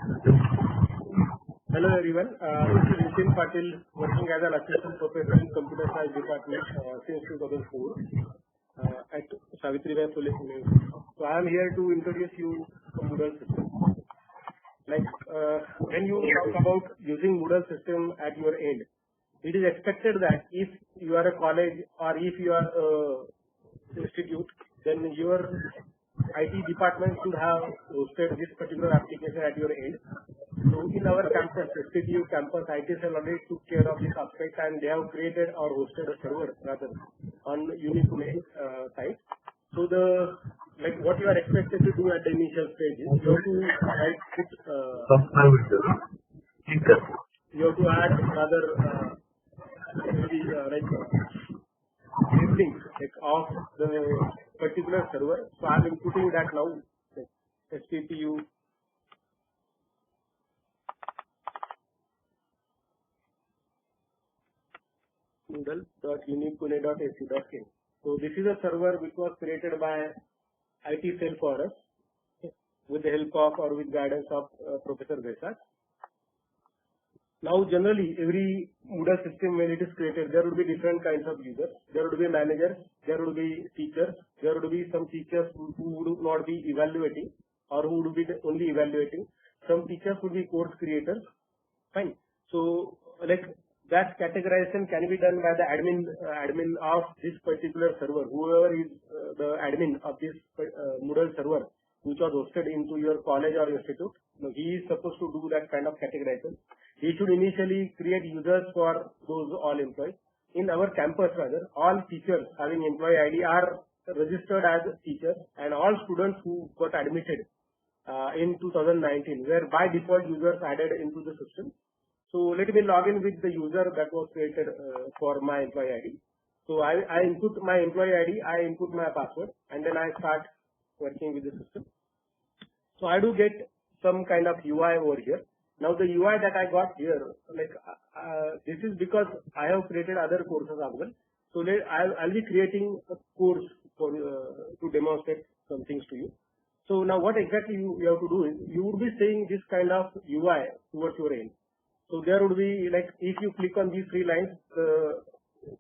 Hello everyone, this is Nitin Patil, working as an assistant professor in computer science department since 2004 at Savitribai Phule University. So I am here to introduce you to Moodle system. When you talk about using Moodle system at your end, it is expected that if you are a college or if you are a institute, then your IT department should have hosted this particular application at your end. So in our campus, STTU campus, IT cell already took care of this aspect and they have created or hosted a server rather on Unipune site. So what you are expected to do at the initial stage is you have to add rather link of the particular server. So I am inputting that now, STTU Moodle.unipune.ac.in. So this is a server which was created by IT cell for us with the help of or with guidance of Professor Desai. Now generally every Moodle system when it is created, there would be different kinds of users. There would be managers, there would be teachers, there would be some teachers who would not be evaluating or who would be only evaluating. Some teachers would be course creators. Fine. So that categorization can be done by the admin of this particular server. Whoever is the admin of this Moodle server which was hosted into your college or institute, he is supposed to do that kind of categorization. He should initially create users for those all employees. In our campus rather, all teachers having employee ID are registered as teachers and all students who got admitted in 2019 were by default users added into the system. So let me log in with the user that was created for my employee ID. So I input my employee ID, I input my password and then I start working with the system. So I do get some kind of UI over here. Now the UI that I got here, this is because I have created other courses as well. So I'll be creating a course for to demonstrate some things to you. So now what exactly you have to do is you would be seeing this kind of UI towards your end. So there would be if you click on these three lines, the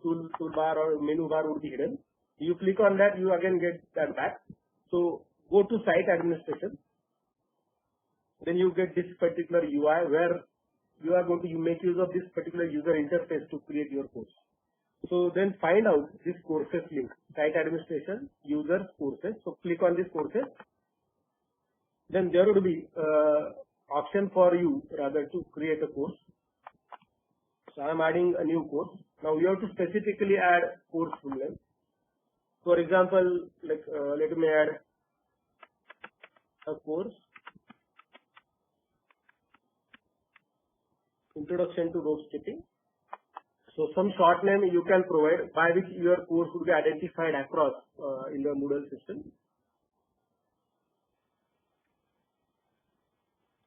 toolbar or menu bar would be hidden. You click on that, you again get that back. So go to site administration. Then you get this particular UI where you are going to make use of this particular user interface to create your course. So then find out this courses link, site administration, users, courses. So click on this courses. Then there would be option for you rather to create a course. So I am adding a new course. Now you have to specifically add course full name. For example, let me add a course. Introduction to rope skipping. So some short name you can provide by which your course will be identified across in the Moodle system.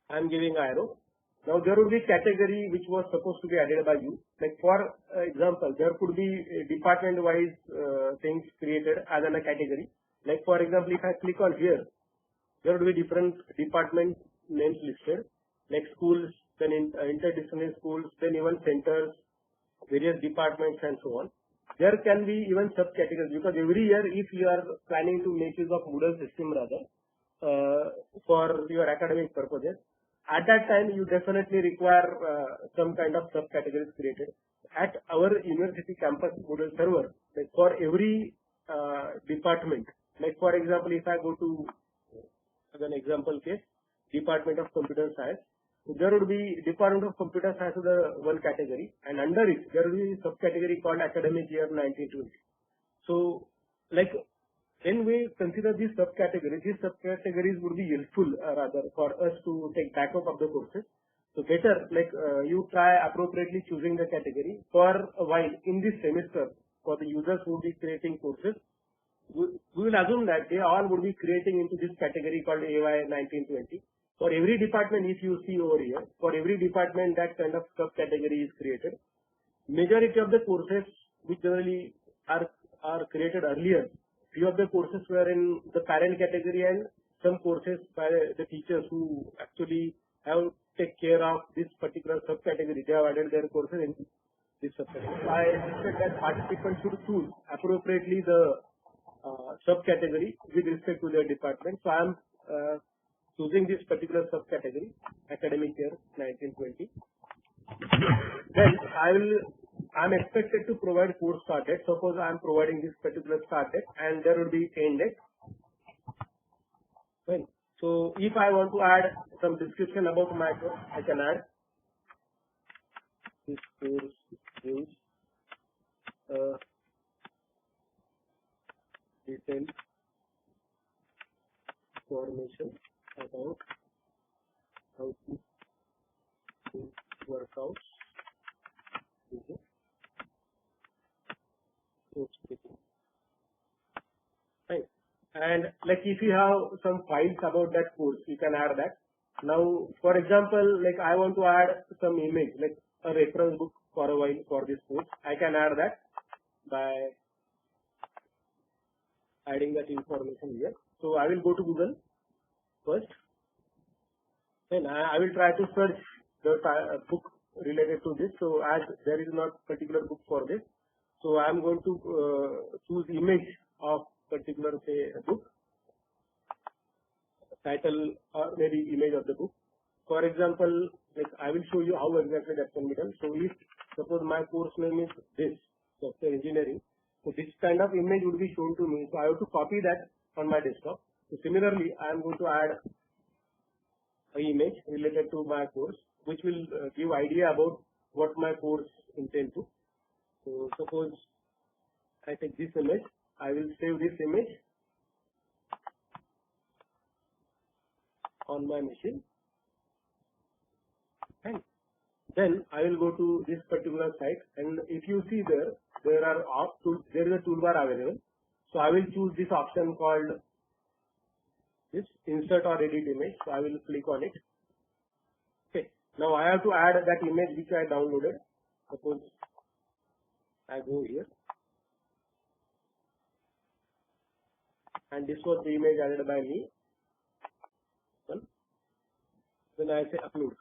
I am giving arrow. Now there will be category which was supposed to be added by you. For example, there could be department wise things created as in a category. For example, if I click on here, there will be different department names listed, like schools, then interdisciplinary schools, then even centers, various departments and so on. There can be even subcategories because every year if you are planning to make use of Moodle system rather for your academic purposes, at that time you definitely require some kind of subcategories created. At our university campus Moodle server, for every department, for example, if I go to as an example case, Department of Computer Science, there would be Department of Computer Science is the one category and under it there will be subcategory called academic year 1920. So when we consider these subcategories would be useful rather for us to take backup of the courses. So better you try appropriately choosing the category for a while in this semester for the users who will be creating courses. We will assume that they all would be creating into this category called AY 1920. For every department, if you see over here, for every department that kind of subcategory is created. Majority of the courses which generally are created earlier, few of the courses were in the parent category and some courses by the teachers who actually have take care of this particular subcategory. They have added their courses in this subcategory. So I expect that participants should choose appropriately the subcategory with respect to their department. So I am choosing this particular subcategory, academic year 1920. Then I am expected to provide course start date. Suppose I am providing this particular start date and there will be end date. Fine. So if I want to add some description about my course, I can add this course gives detailed information about how to do workouts using course taking. Right. And like if you have some files about that course, you can add that. Now, for example, like I want to add some image, like a reference book for a while for this course. I can add that by adding that information here. So I will go to Google first. Then I will try to search the book related to this. So as there is not particular book for this, so I am going to choose image of particular say book, title or maybe image of the book. For example, like I will show you how exactly that can be done. So if suppose my course name is this, software engineering, so this kind of image would be shown to me. So I have to copy that on my desktop. So similarly, I am going to add an image related to my course, which will give idea about what my course intends to. So suppose I take this image, I will save this image on my machine, and then I will go to this particular site, and if you see there is a toolbar available. So I will choose this option called this insert or edit image. So I will click on it. Okay. Now I have to add that image which I downloaded. Suppose I go here, and this was the image added by me. Then I say upload.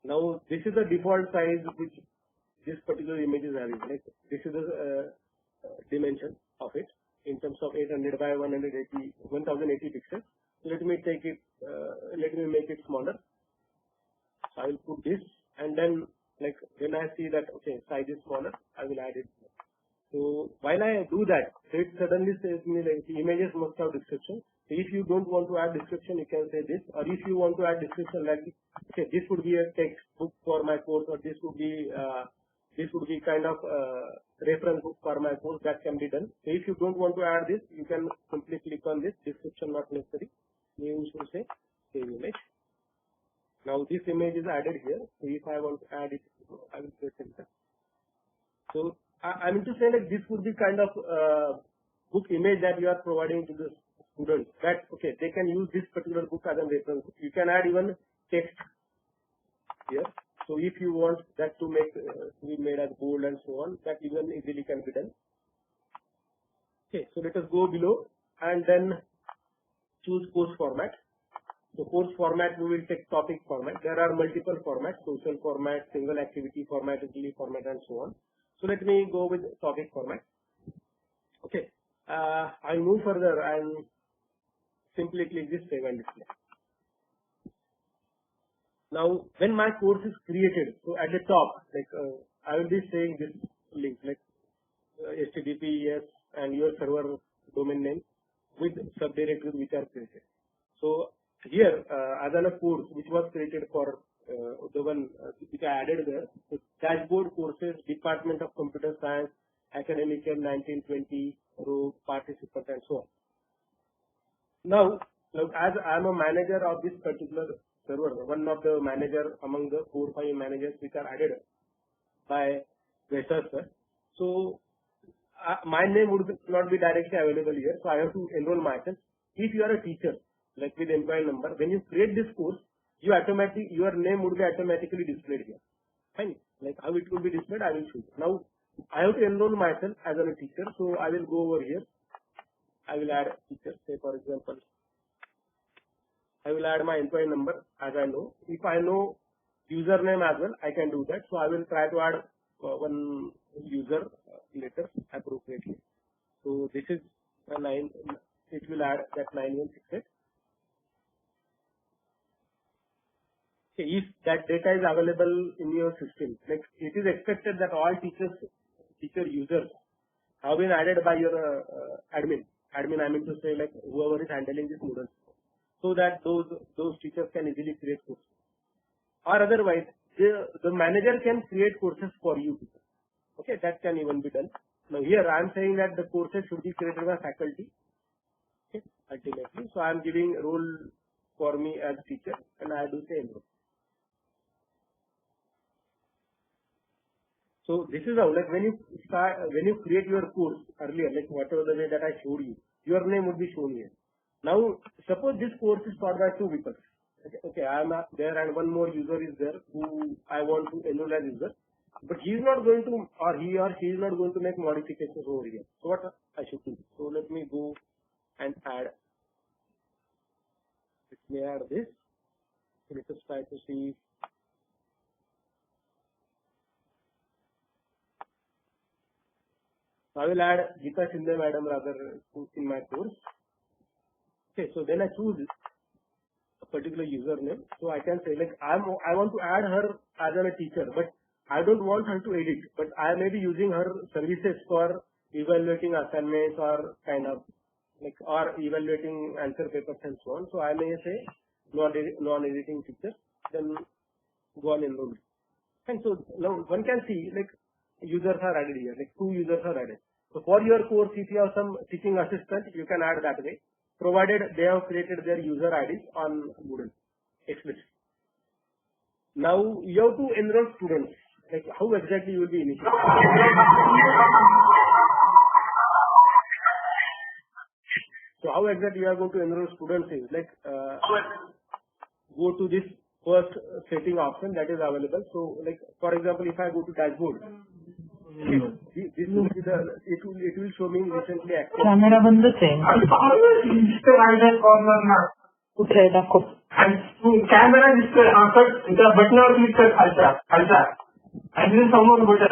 Now this is the default size which this particular image is having. Like this is the dimension of it in terms of 800 by 1080 pixels. Let me take it. Let me make it smaller. So I will put this, and then like when I see that okay size is smaller, I will add it. So while I do that, it suddenly says me like the images must have description. So if you don't want to add description, you can say this, or if you want to add description like okay, this would be a textbook for my course, or this would be kind of reference book for my course. That can be done. So if you don't want to add this, you can simply click on this description not necessary. You should say save image. Now this image is added here. So if I want to add it, I will press enter. So I mean to say like this would be kind of book image that you are providing to the students. That okay, they can use this particular book as a reference. You can add even text here. So if you want that to be made as bold and so on, that even easily can be done. Okay, so let us go below and then choose course format. So course format, we will take topic format. There are multiple formats: social format, single activity format, weekly format, and so on. So let me go with topic format. Okay, I'll move further and simply click this save and display. Now, when my course is created, so at the top, like I will be saying this link, like HTTPS and your server domain name with subdirectories which are created. So here, as a course which was created for the one which I added there, so dashboard courses, Department of Computer Science, academic year 1920, row, participant, and so on. Now, as I am a manager of this particular server, one of the manager among the 4 or 5 managers which are added by Vaishar sir. So my name would not be directly available here, so I have to enroll myself. If you are a teacher, like with employee number, when you create this course, your name would be automatically displayed here. Fine. Like how it will be displayed, I will show you. Now I have to enroll myself as a teacher, so I will go over here. I will add a teacher, say for example I will add my employee number as I know. If I know username as well, I can do that. So I will try to add one user later appropriately. So this is a 9. It will add that 9168. Okay, if that data is available in your system, like it is expected that all teacher users have been added by your admin. Admin, I mean to say, like whoever is handling this Moodle, so that those teachers can easily create courses. Or otherwise, the manager can create courses for you. Okay, that can even be done. Now here I am saying that the courses should be created by faculty. Okay, ultimately, so I am giving role for me as teacher, and I do say enroll. So this is how, like when you create your course earlier, like whatever the way that I showed you, your name would be shown here. Now suppose this course is taught by 2 people. Okay, I am there and one more user is there who I want to enroll as user, but he is not going to, or he or she is not going to make modifications over here. So what I should do? So let me go and add. Let me add this. Let us try to see. I will add Geeta Shinde madam rather in my course. Okay, so then I choose a particular username. So I can say like I want to add her as a teacher, but I don't want her to edit. But I may be using her services for evaluating assignments or kind of like or evaluating answer papers and so on. So I may say non-editing teacher, then go on enroll. And so now one can see like users are added here, like 2 users are added. So for your course, if you have some teaching assistant, you can add that way, provided they have created their user IDs on Moodle explicitly. Now you have to enroll students. Like how exactly you will be initiating? So how exactly you are going to enroll students is like go to this first setting option that is available. So like for example, if I go to dashboard, this will be the it will show me recently active. Camera बंद है कुठे आहे दाखव camera दिसतोय त्या बटनावर click कर खालच्या आणि समोर button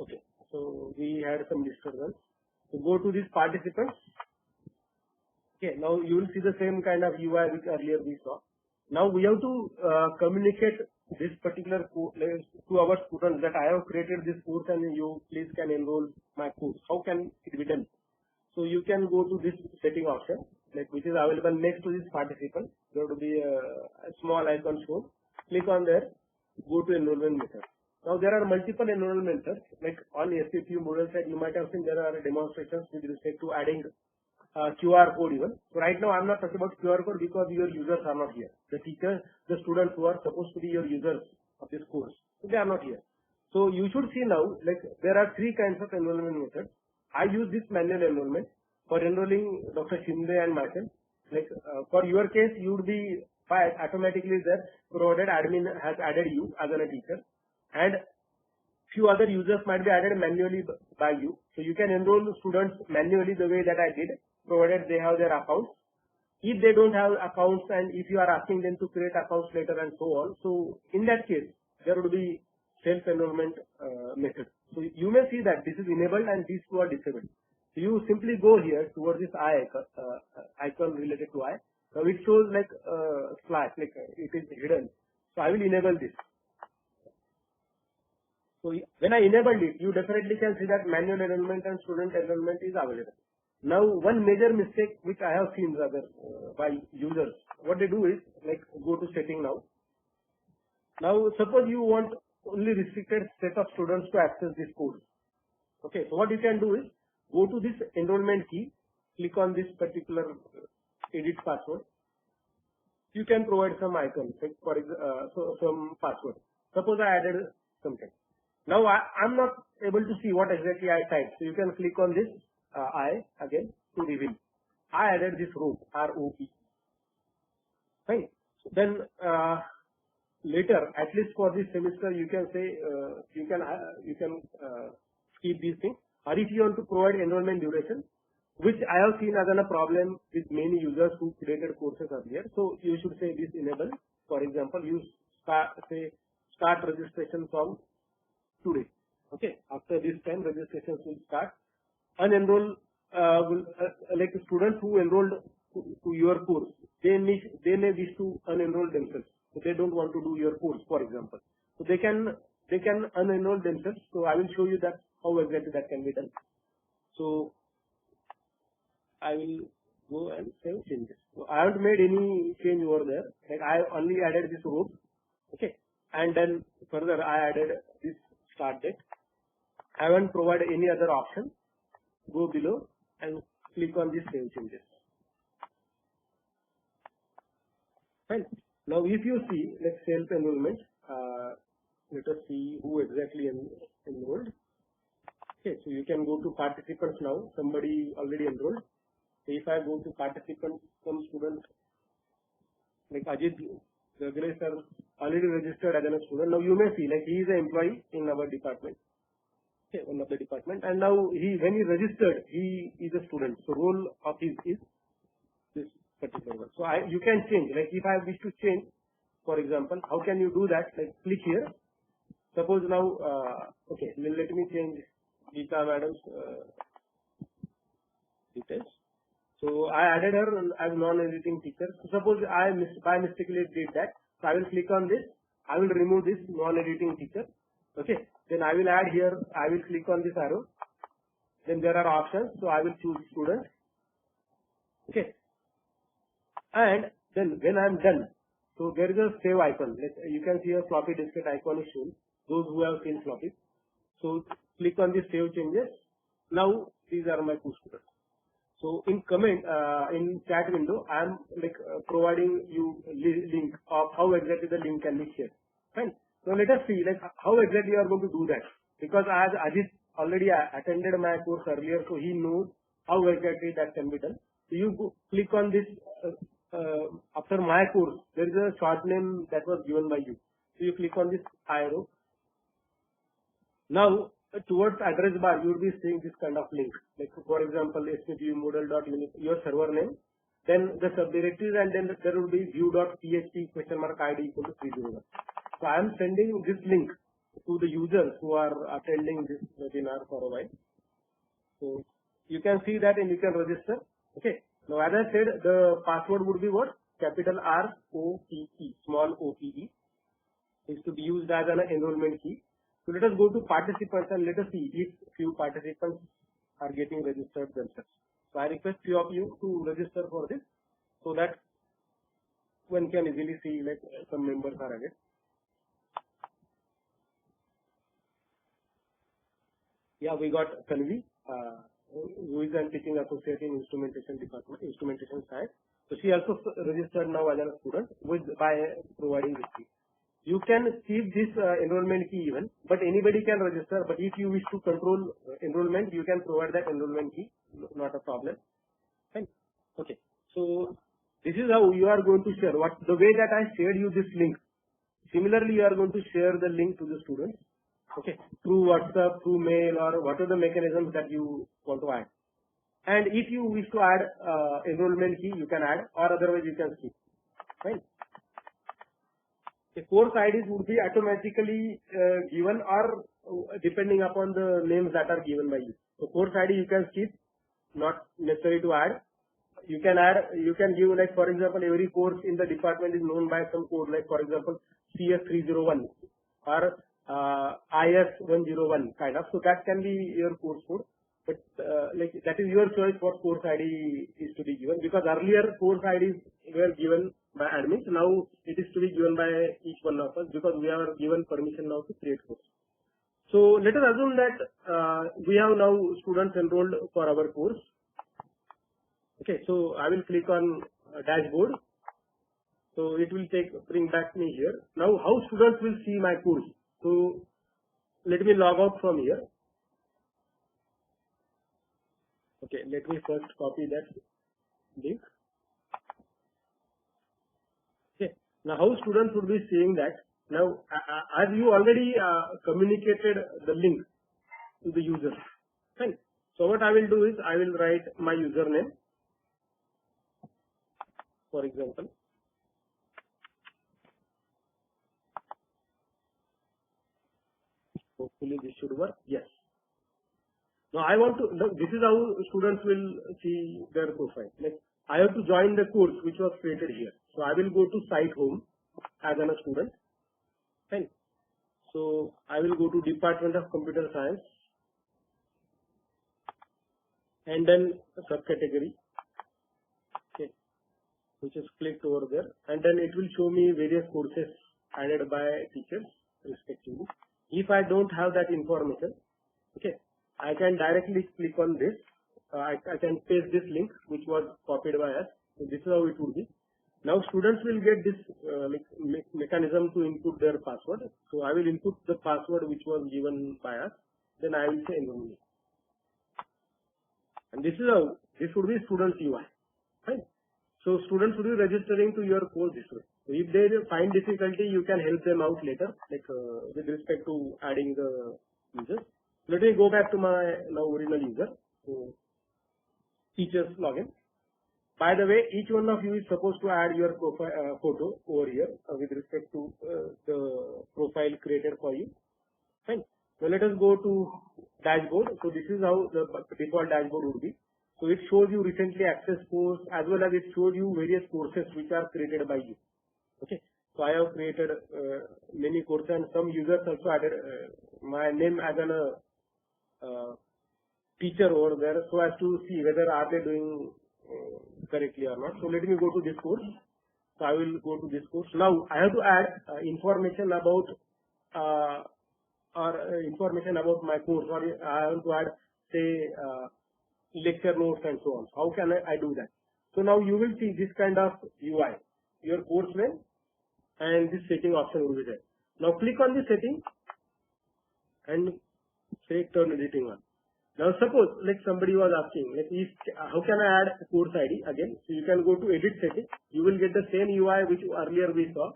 Okay, so we had some disturbance. So go to this participants. Okay, now you will see the same kind of UI which earlier we saw. Now we have to communicate this particular course to our students that I have created this course and you please can enroll my course. How can it be done? So you can go to this setting option, like which is available next to this participant. There will be a small icon shown. Click on there. Go to enrollment method. Now there are multiple enrollment methods. Like on SPPU Moodle side, you might have seen there are demonstrations with respect to adding QR code even. So right now I'm not talking about QR code because your users are not here. The teachers, the students who are supposed to be your users of this course, they are not here. So you should see now, like there are 3 kinds of enrollment methods. I use this manual enrollment for enrolling Dr. Shinde and myself. Like for your case, you would be automatically there provided admin has added you as a teacher, and few other users might be added manually by you. So you can enroll students manually the way that I did, provided they have their accounts. If they don't have accounts and if you are asking them to create accounts later and so on, so in that case, there would be self-enrollment method. So you may see that this is enabled and these 2 are disabled. So you simply go here towards this icon related to I. Now it shows like slash, like it is hidden. So I will enable this. So when I enabled it, you definitely can see that manual enrollment and student enrollment is available. Now one major mistake which I have seen rather by users, what they do is like go to setting now. Now suppose you want only restricted set of students to access this course. Okay, so what you can do is go to this enrollment key, click on this particular edit password. You can provide some icon, like for so some password. Suppose I added something. Now I'm not able to see what exactly I typed. So you can click on this I again to reveal. I added this row, ROP. Right. So then later, at least for this semester, you can say you can keep these things. Or if you want to provide enrollment duration, which I have seen as a problem with many users who created courses earlier. So you should say this enable. For example, you start registration from today. Okay, after this time registrations will start. Unenroll like students who enrolled to your course, they may wish to unenroll themselves. So they don't want to do your course, for example. So they can unenroll themselves. So I will show you that how exactly that can be done. So I will go and save changes. So I haven't made any change over there. Like I only added this row. Okay, and then further I added this start date. I haven't provided any other option. Go below and click on this save changes. Fine. Now if you see, let's self enrollment. Let us see who exactly enrolled. Okay, so you can go to participants now. Somebody already enrolled. So if I go to participants, some student like Ajit Gagre sir already registered as a student. Now you may see like he is an employee in our department. Okay, one of the department, and now when he registered, he is a student. So role of his is this particular one. So you can change. Like if I wish to change, for example, how can you do that? Like click here. Suppose now, okay, let me change Geeta madam's details. So I added her as non-editing teacher. So suppose I by mistakenly did that. So I will click on this. I will remove this non-editing teacher. Okay. Then I will add here. I will click on this arrow. Then there are options. So I will choose student. Okay. And then when I am done, so there is a save icon. You can see a floppy diskette icon is shown. Those who have seen floppy. So click on this save changes. Now these are my two students. So in comment in chat window, I am like providing you link of how exactly the link can be shared. Fine. So let us see like how exactly you are going to do that. Because as Ajit already attended my course earlier, so he knows how exactly that can be done. So you click on this after my course. There is a short name that was given by you. So you click on this arrow. Now towards address bar, you will be seeing this kind of link. Like for example, spgmodal.uni, your server name, then the subdirectories, and then there will be view.php !id equal to 301. So I am sending this link to the users who are attending this webinar for a while. So you can see that and you can register. Okay. Now as I said, the password would be what? Capital ROPE, small OPE, is to be used as an enrollment key. So let us go to participants and let us see if few participants are getting registered themselves. So I request few of you to register for this so that one can easily see like some members are added. Yeah, we got Tanvi, who is a teaching associate in instrumentation department, instrumentation side. So she also registered now as a student by providing this key. You can keep this enrollment key even, but anybody can register. But if you wish to control enrollment, you can provide that enrollment key. Not a problem. Fine. Okay. So this is how you are going to share. The way that I shared you this link. Similarly, you are going to share the link to the students. Okay, through WhatsApp, through mail, or what are the mechanisms that you want to add. And if you wish to add enrollment key, you can add, or otherwise you can skip. Right? The course IDs would be automatically given, or depending upon the names that are given by you. So course ID you can skip, not necessary to add. You can add, you can give like for example every course in the department is known by some code, like for example CS301 or IS101 kind of. So that can be your course code, but like that is your choice what course ID is to be given, because earlier course IDs were given by admins. Now it is to be given by each one of us because we are given permission now to create course. So let us assume that we have now students enrolled for our course. Okay, so I will click on dashboard. So it will bring back me here. Now how students will see my course. So let me log out from here. Okay, let me first copy that link. Okay, now how students would be seeing that? Now, as you already communicated the link to the user, fine. So what I will do is I will write my username, for example. Hopefully this should work. Yes. Now I want to, this is how students will see their profile. Like I have to join the course which was created here. So I will go to site home as a student. Fine. So I will go to Department of Computer Science and then subcategory, okay, which is clicked over there, and then it will show me various courses added by teachers respectively. If I don't have that information, okay, I can directly click on this. I can paste this link which was copied by us. So this is how it would be. Now students will get this mechanism to input their password. So I will input the password which was given by us. Then I will say enroll. And this is how this would be students UI. Right? So students would be registering to your course this way. So if they find difficulty, you can help them out later, like with respect to adding the users. Let me go back to my now original user. So teachers login. By the way, each one of you is supposed to add your profile, photo over here with respect to the profile created for you. Fine. So let us go to dashboard. So this is how the default dashboard would be. So it shows you recently accessed course as well as it shows you various courses which are created by you. Okay. So I have created many courses and some users also added my name as a teacher over there so as to see whether are they doing correctly or not. So let me go to this course. So I will go to this course. Now I have to add information about information about my course, or I have to add say lecture notes and so on. How can I do that? So now you will see this kind of UI, your course name and this setting option will be there. Now click on the setting and say turn editing on. Now suppose like somebody was asking like if, how can I add a course ID again? So you can go to edit setting. You will get the same UI which earlier we saw.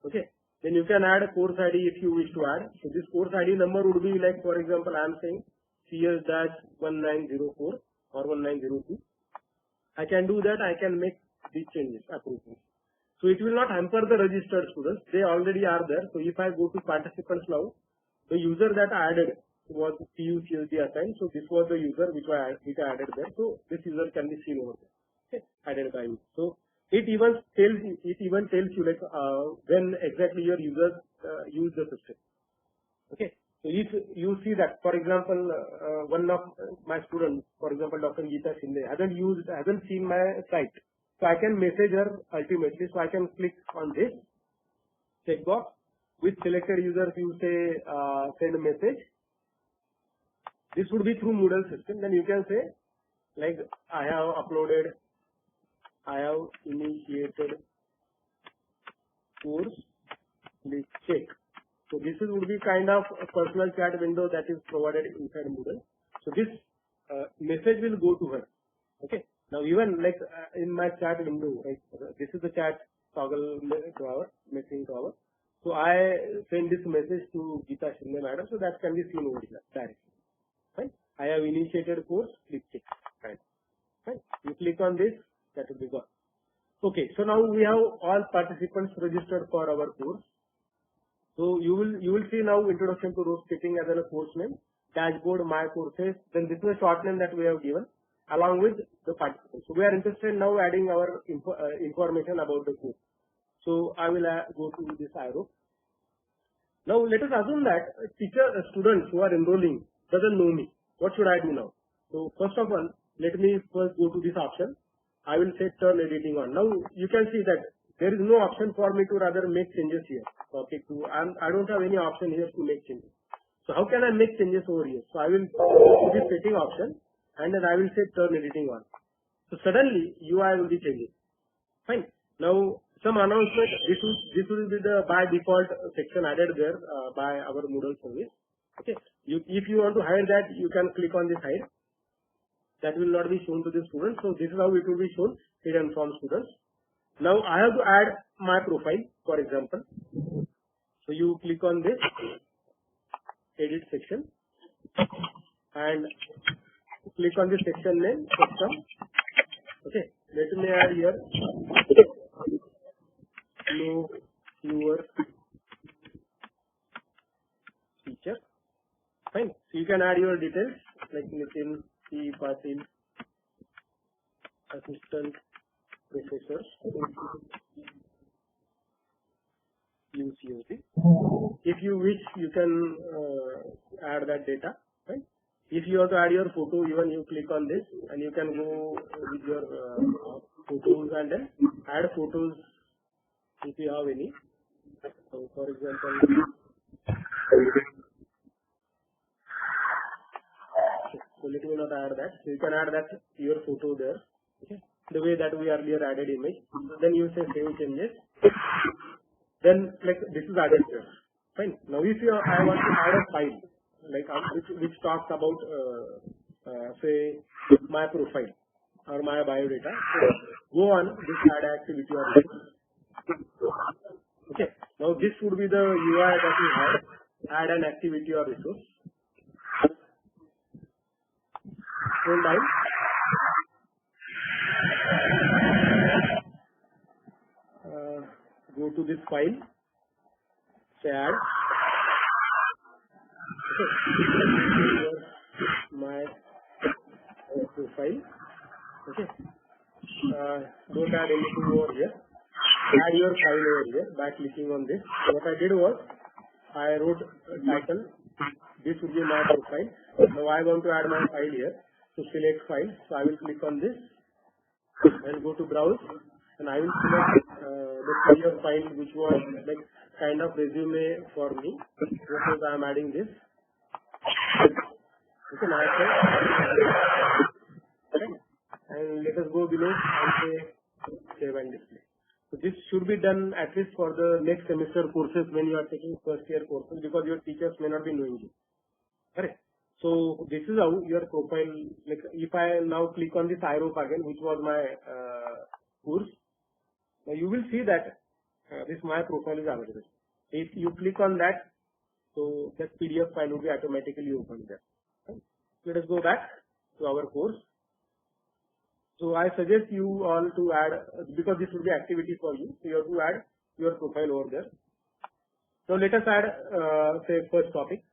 Okay. Then you can add a course ID if you wish to add. So this course ID number would be like, for example, I am saying CS-1904 or 1902. I can do that. I can make these changes appropriately. So it will not hamper the registered students. They already are there. So if I go to participants now, the user that I added was PUCSD assigned. So this was the user which I added there. So this user can be seen over there. Okay, added by you. So it even tells you like when exactly your users use the system. Okay. So if you see that, for example, one of my students, for example, Dr. Geeta Shinde, hasn't seen my site. So I can message her ultimately. So I can click on this checkbox. With selected users, you say send a message. This would be through Moodle system. Then you can say like I have initiated course. Please check. So this would be kind of a personal chat window that is provided inside Moodle. So this message will go to her. Okay. Now even like in my chat window, right? This is the chat toggle drawer, messaging drawer. So I send this message to Geeta Shinde madam, so that can be seen over here directly. Right? I have initiated course. Please check. Right. Right. You click on this, that will be gone. Okay. So now we have all participants registered for our course. So you will see now introduction to Rose Keating as a course name, dashboard, my courses. Then this is a short name that we have given along with the participants. So we are interested now adding our information about the course. So I will go to this arrow. Now let us assume that students who are enrolling doesn't know me. What should I do now? So first of all, let me first go to this option. I will say turn editing on. Now you can see that there is no option for me to rather make changes here. Okay, I don't have any option here to make changes. So how can I make changes over here? So I will go to this setting option and then I will say turn editing on. So suddenly UI will be changing. Fine. Now some announcement. This will be the by default section added there by our Moodle service. Okay. If you want to hide that, you can click on this hide. That will not be shown to the students. So this is how it will be shown hidden from students. Now I have to add my profile, for example. So you click on this edit section and click on the section name custom. Okay, let me add here know your teacher. Fine. So you can add your details like Nitin, C, Patil, assistant professor, UCOC. If you wish, you can add that data. Right? If you have to add your photo, even you click on this and you can go with your photos and then add photos if you have any. So for example, so let me not add that. So you can add that your photo there. Okay. The way that we earlier added image. Then you say save changes. Then like this is added here. Fine. Now if I want to add a file like which talks about say my profile or my biodata. So go on this add activity or resource. Okay. Now this would be the UI that we have. Add an activity or resource. Scroll down. Go to this file. Say add. Okay. My profile. Okay. Don't add anything over here. Add your file over here by clicking on this. So what I did was I wrote a title. This would be my profile. Now I want to add my file here. So select file. So I will click on this and go to browse and I will select the PDF file which was like kind of resume for me. Suppose I am adding this. Okay, now I can okay. And let us go below and say save and display. So this should be done at least for the next semester courses when you are taking first year courses because your teachers may not be knowing you. Correct. So this is how your profile, like if I now click on this iRope again, which was my course, now you will see that this my profile is available. If you click on that, so that PDF file will be automatically opened there. Okay. Let us go back to our course. So I suggest you all to add, because this will be activity for you, so you have to add your profile over there. So let us add, say, first topic.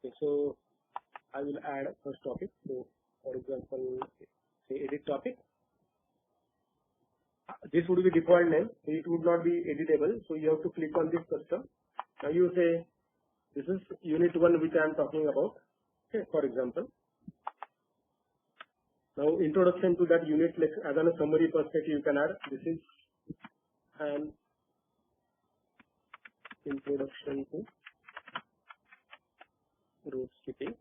Okay, so I will add first topic. So for example, say edit topic. This would be default name, so it would not be editable. So you have to click on this custom. Now you say this is unit 1 which I am talking about. Okay, for example. Now introduction to that unit, like as on a summary perspective, you can add this is an introduction to route skipping.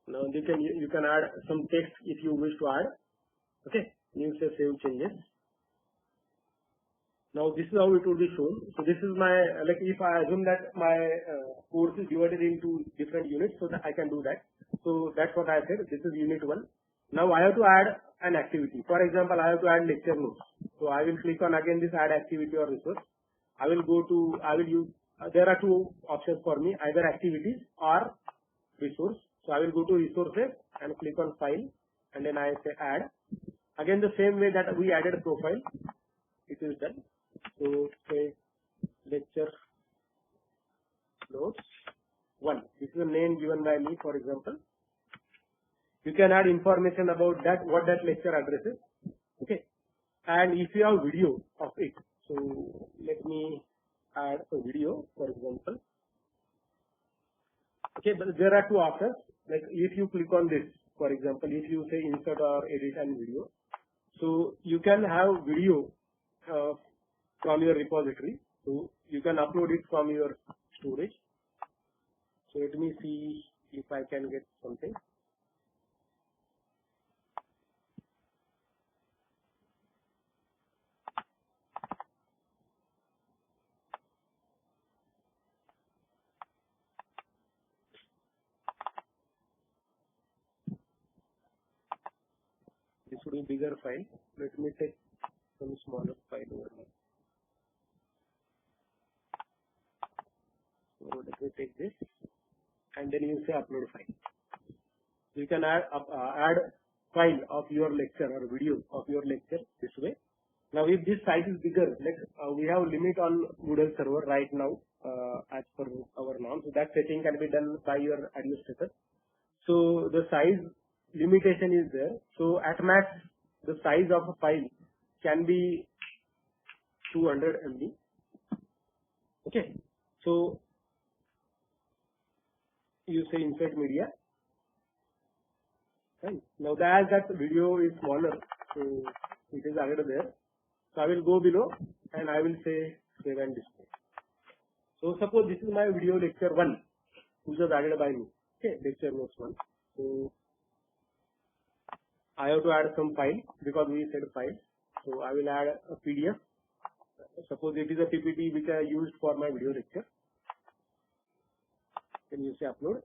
Now you can add some text if you wish to add. Okay, you say save changes. Now this is how it will be shown. So this is my, like if I assume that my course is divided into different units, so that I can do that. So that's what I said. This is unit 1. Now I have to add an activity. For example, I have to add lecture notes. So I will click on again this add activity or resource. I will go to, I will use, there are two options for me, either activities or resource. So I will go to resources and click on file and then I say add. Again the same way that we added a profile, it is done. So say lecture notes 1. This is the name given by me, for example. You can add information about that, what that lecture addresses. Okay. And if you have video of it, so let me add a video, for example. Okay, but there are two options. Like if you click on this, for example, if you say insert or edit and video, so you can have video from your repository. So you can upload it from your storage. So let me see if I can get something. This would be bigger file. Let me take some smaller file over here. So let me take this, and then you say upload file. You can add file of your lecture or video of your lecture this way. Now if this size is bigger, like we have limit on Moodle server right now as per our norm, so that setting can be done by your administrator. So the size limitation is there. So at max the size of a file can be 200 MB. Okay, so you say insert media. Right. Now as that video is smaller, so it is added there. So I will go below and I will say save and display. So suppose this is my video lecture 1, which was added by me. Okay, lecture notes 1. So I have to add some file because we said file. So I will add a PDF. Suppose it is a PPT which I used for my video lecture. Then you say upload.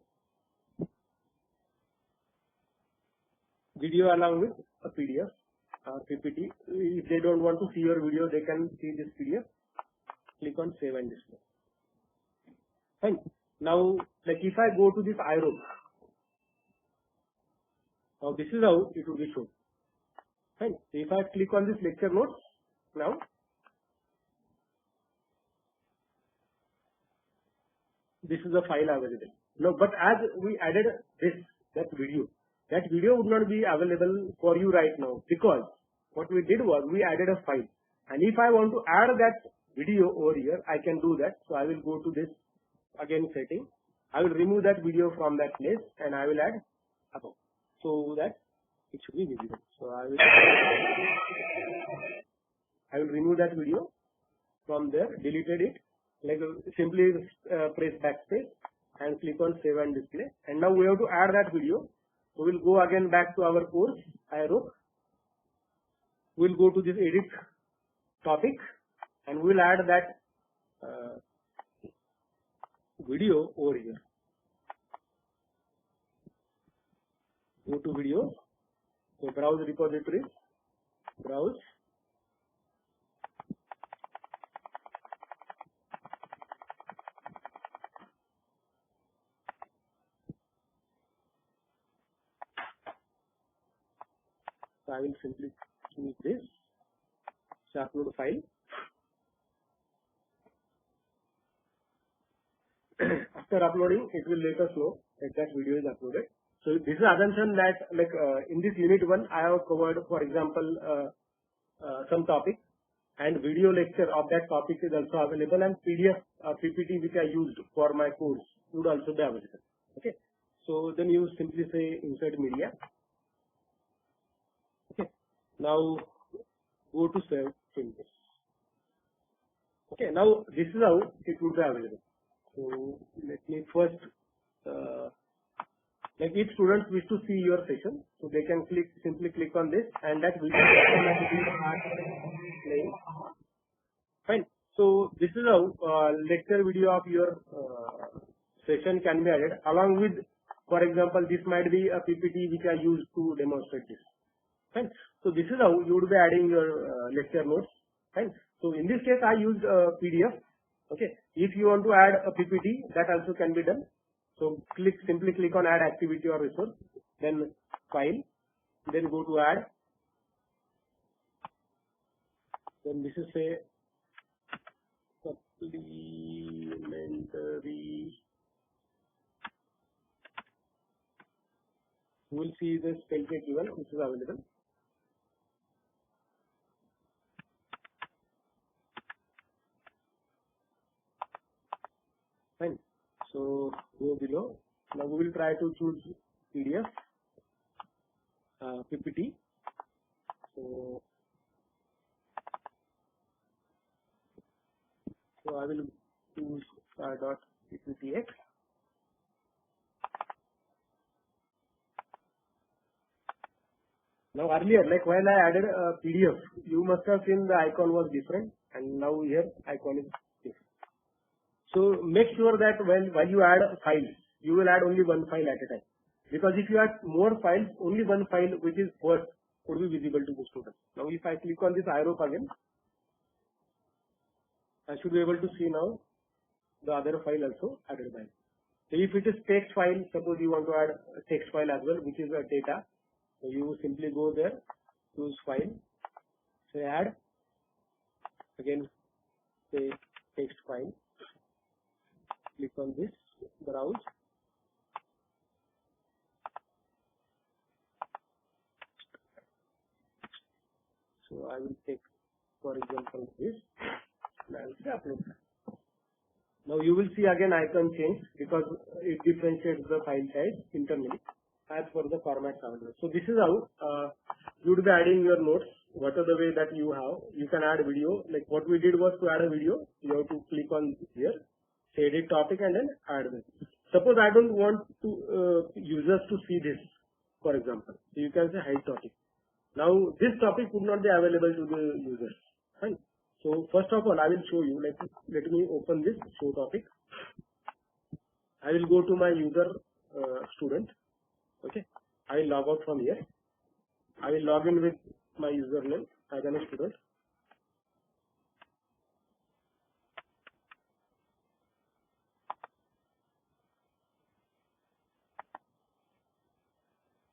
Video along with a PDF or PPT. If they don't want to see your video, they can see this PDF. Click on save and display. Fine. Now, like if I go to this iRope, now this is how it will be shown. Fine. So if I click on this lecture notes, now this is the file available. No, but as we added that video would not be available for you right now, because what we did was we added a file, and if I want to add that video over here, I can do that. So I will go to this again setting. I will remove that video from that place and I will add above so that it should be visible. So I will remove that video from there, deleted it, like simply press backspace and click on save and display. And now we have to add that video. We will go again back to our course iRope. We will go to this edit topic and we will add that video over here. Go to video. So browse repositories. Browse. So I will simply choose this. So upload file. After uploading, it will let us know that that video is uploaded. So this is assumption that like in this unit 1, I have covered, for example, some topic, and video lecture of that topic is also available, and PDF PPT which I used for my course would also be available. Okay. So then you simply say insert media. Okay. Now go to save changes. Okay. Now this is how it would be available. So let me first, like if students wish to see your session, so they can simply click on this, and that video automatically starts playing. Fine. So this is how lecture video of your session can be added, along with, for example, this might be a PPT which I used to demonstrate this. Fine. So this is how you would be adding your lecture notes. Fine. So in this case, I used a PDF. Okay. If you want to add a PPT, that also can be done. So simply click on add activity or resource, then file, then go to add. Then this is a supplementary. You will see the spell check given, which is available. Fine. So go below. Now we will try to choose PDF, PPT. So I will choose .pptx. Now earlier, like while I added a PDF, you must have seen the icon was different, and now here icon is different. So make sure that while you add a file, you will add only one file at a time. Because if you add more files, only one file which is first would be visible to the student. Now if I click on this iRope again, I should be able to see now the other file also added by. So if it is text file, suppose you want to add a text file as well, which is a data. So you simply go there, choose file, say add, again say text file, click on this, browse. So I will take, for example, this, and I will say upload. Now you will see again icon change because it differentiates the file size internally as per the format available. So this is how you would be adding your notes. What are the way that you have? You can add video. Like what we did was to add a video. You have to click on here, say edit topic, and then add this. Suppose I don't want to users to see this, for example. So you can say hide topic. Now this topic would not be available to the users. Fine. So first of all, I will show you. Let me open this show topic. I will go to my user student. Okay. I will log out from here. I will log in with my username as a student.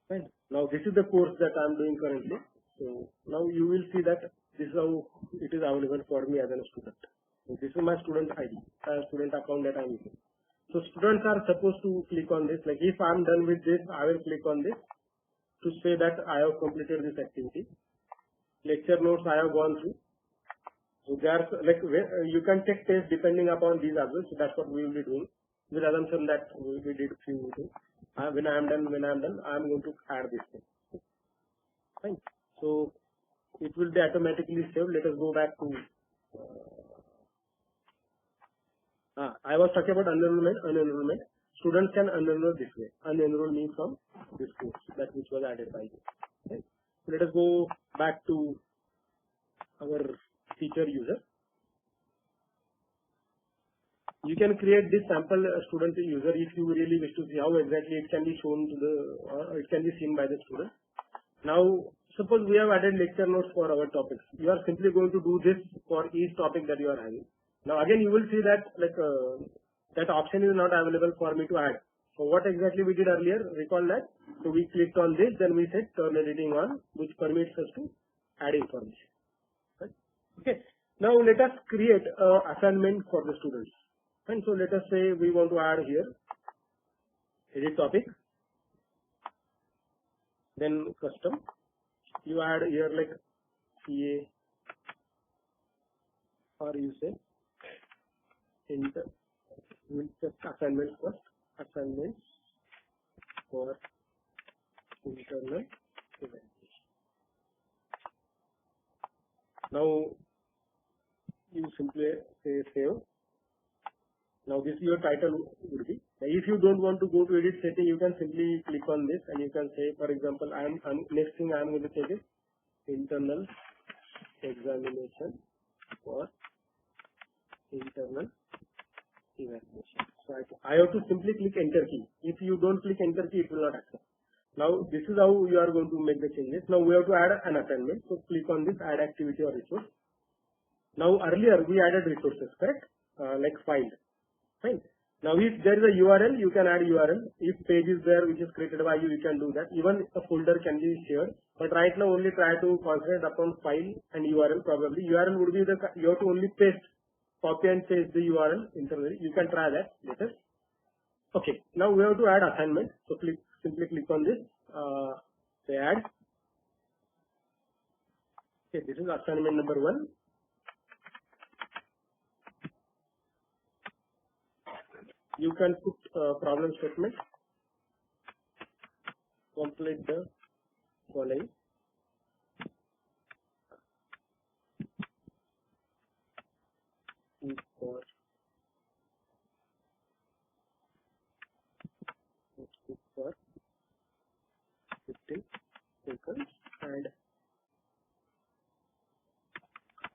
Fine. Now this is the course that I am doing currently. So now you will see that this is how it is available for me as a student. So this is my student ID, student account that I am using. So students are supposed to click on this. Like if I am done with this, I will click on this to say that I have completed this activity. Lecture notes I have gone through. So there are like you can take tests depending upon these as well. So that's what we will be doing. With assumption that we did few things. When I am done, I am going to add this thing. Fine. So it will be automatically saved. Let us go back to. I was talking about unenrollment. Students can unenroll this way. Unenroll me from this course that which was added by you. Okay. So let us go back to our teacher user. You can create this sample student user if you really wish to see how exactly it can be shown to the, it can be seen by the student. Now, suppose we have added lecture notes for our topics. You are simply going to do this for each topic that you are having. Now, again, you will see that that option is not available for me to add. So, what exactly we did earlier? Recall that. So, we clicked on this, then we said turn editing on, which permits us to add information. Right? Okay. Now, let us create an assignment for the students. And so let us say we want to add here edit topic, then custom. You add here like CA, or you say enter. We will check assignments first. Assignments for internal evaluation. Now you simply say save. Now this is your title would be. If you don't want to go to edit setting, you can simply click on this and you can say, for example, next thing I am going to take is internal examination for internal evaluation. So I have to simply click enter key. If you don't click enter key, it will not accept. Now this is how you are going to make the changes. Now we have to add an assignment. So click on this add activity or resource. Now earlier we added resources, correct? Like file. Fine. Now if there is a URL, you can add URL. If page is there which is created by you, you can do that. Even a folder can be shared. But right now only try to concentrate upon file and URL probably. URL would be you have to only paste, copy and paste the URL internally. You can try that later. Okay. Now we have to add assignment. So simply click on this. Say add. Okay. This is assignment number 1. You can put problem statement, complete the following. For 15 seconds and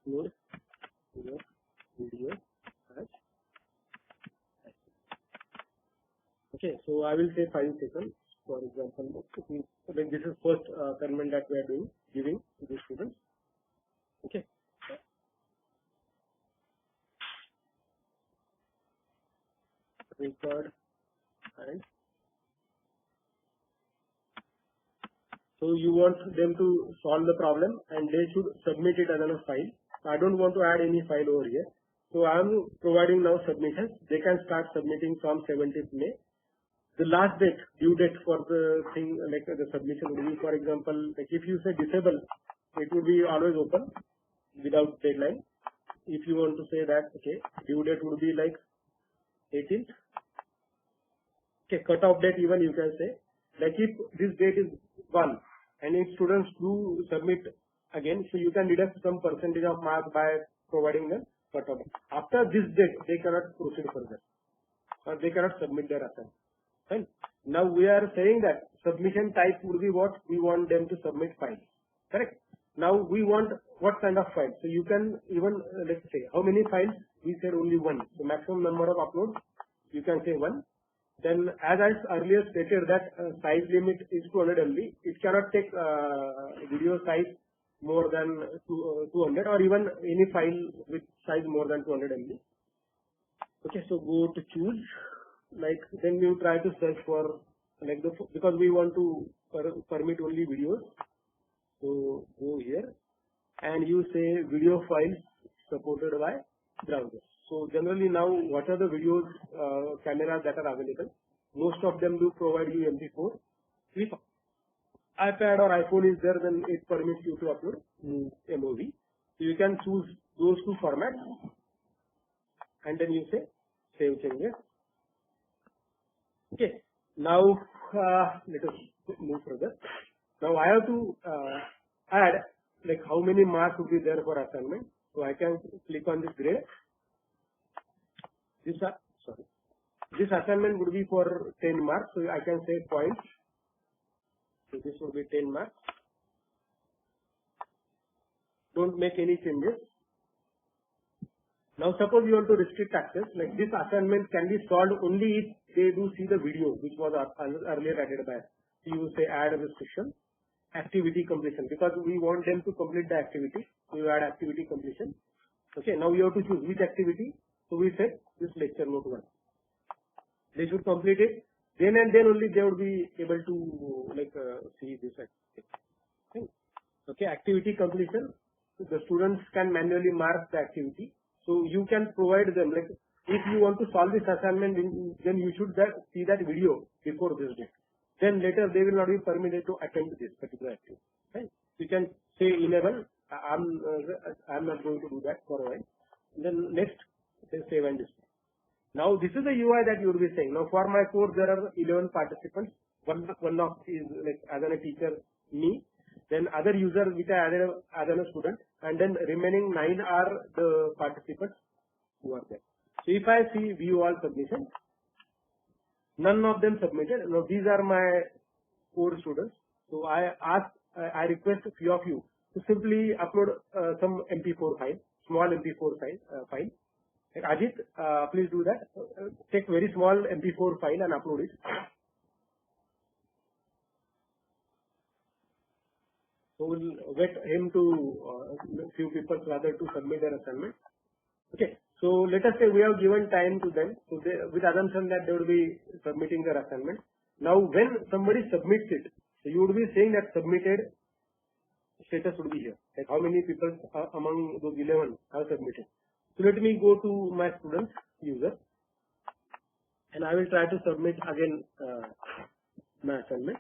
load your video as. Okay, so I will say 5 seconds. For example, like this is first assignment that we are doing, giving to the students. Okay. record and so you want them to solve the problem and they should submit it as a file. I don't want to add any file over here. So I am providing now submissions. They can start submitting from 17th May. The last date, due date for the thing like the submission will be, for example, like if you say disable, it will be always open without deadline. If you want to say that, okay, due date would be like 18th. Okay, cutoff date even you can say. Like if this date is 1 and if students do submit again, so you can deduct some percentage of mark by providing them cutoff. After this date, they cannot proceed further or they cannot submit their assignment. Right? Now we are saying that submission type would be what we want them to submit files. Correct? Now we want what kind of file. So you can even let's say how many files? We said only one. The maximum number of uploads you can say one. Then as I earlier stated that size limit is 200 MB. It cannot take video size more than 200 or even any file with size more than 200 MB. Okay, so go to choose. Like then you try to search for like because we want to permit only videos. So go here and you say video files supported by browser. So generally now what are the videos cameras that are available? Most of them do provide you MP4. If iPad or iPhone is there, then it permits you to upload MOV. So you can choose those two formats and then you say save changes. Okay. Now let us move further. Now I have to add like how many marks would be there for assignment. So I can click on this grade. This assignment would be for 10 marks. So I can say points. So this would be 10 marks. Don't make any changes. Now suppose you want to restrict access, like this assignment can be solved only if they do see the video which was earlier added by. So you say add a restriction, activity completion, because we want them to complete the activity. So you add activity completion. Okay, now you have to choose which activity. So we said this lecture note 1. They should complete it. Then and then only they would be able to like see this activity. Okay, activity completion. So the students can manually mark the activity. So you can provide them like if you want to solve this assignment, then you should see that video before this date. Then later they will not be permitted to attempt this particular activity. Right? You can say enable. I'm not going to do that for a while. Then next, say save and display. Now this is the UI that you will be saying. Now for my course there are 11 participants. One of is like as a teacher, me. Then other user which I added as a student, and then remaining 9 are the participants who are there. So if I see view all submissions, none of them submitted. Now these are my 4 students. So I request a few of you to simply upload some MP4 file, small MP4 file. Like Ajit, please do that. Take very small MP4 file and upload it. So we'll wait him to few people rather to submit their assignment. Okay. So let us say we have given time to them. So they, with assumption that they will be submitting their assignment. Now when somebody submits it, so you would be saying that submitted status would be here. Like how many people among those 11 have submitted. So let me go to my student user and I will try to submit again my assignment.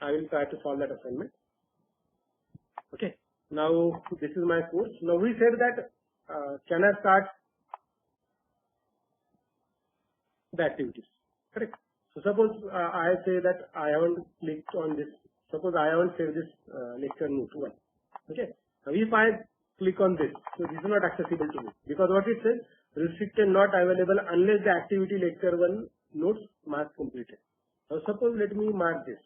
I will try to solve that assignment. Okay. Now this is my course. Now we said that can I start the activities? Correct. So suppose I say that I haven't clicked on this. Suppose I haven't saved this lecture note 1. Okay. Now if I click on this, so this is not accessible to me because what it says, restricted not available unless the activity lecture 1 notes mark completed. Now suppose let me mark this.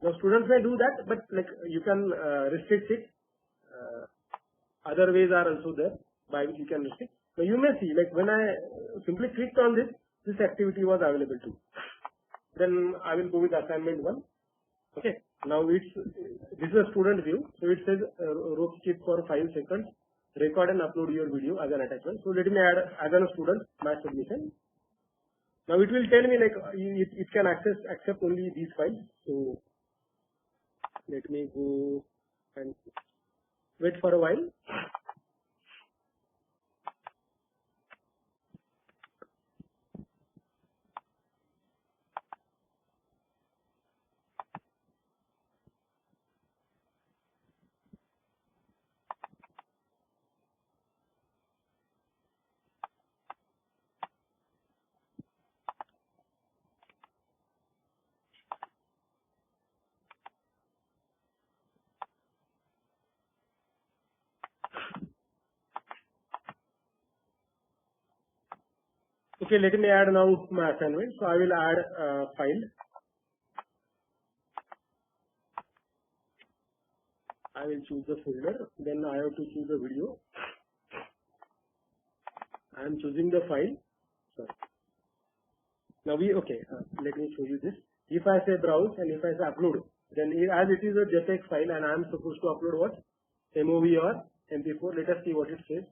Now students may do that, but like you can restrict it. Other ways are also there by which you can restrict. Now you may see like when I simply clicked on this, this activity was available to me. Then I will go with assignment 1. Okay. Now this is a student view. So it says rope skip for 5 seconds. Record and upload your video as an attachment. So let me add as a student my submission. Now it will tell me like it can accept only these files. So let me go and wait for a while. Okay, let me add now my assignment. So I will add a file. I will choose the folder. Then I have to choose the video. I am choosing the file. Sorry. Now let me show you this. If I say browse and if I say upload, then as it is a JPEG file and I am supposed to upload what? MOV or MP4. Let us see what it says.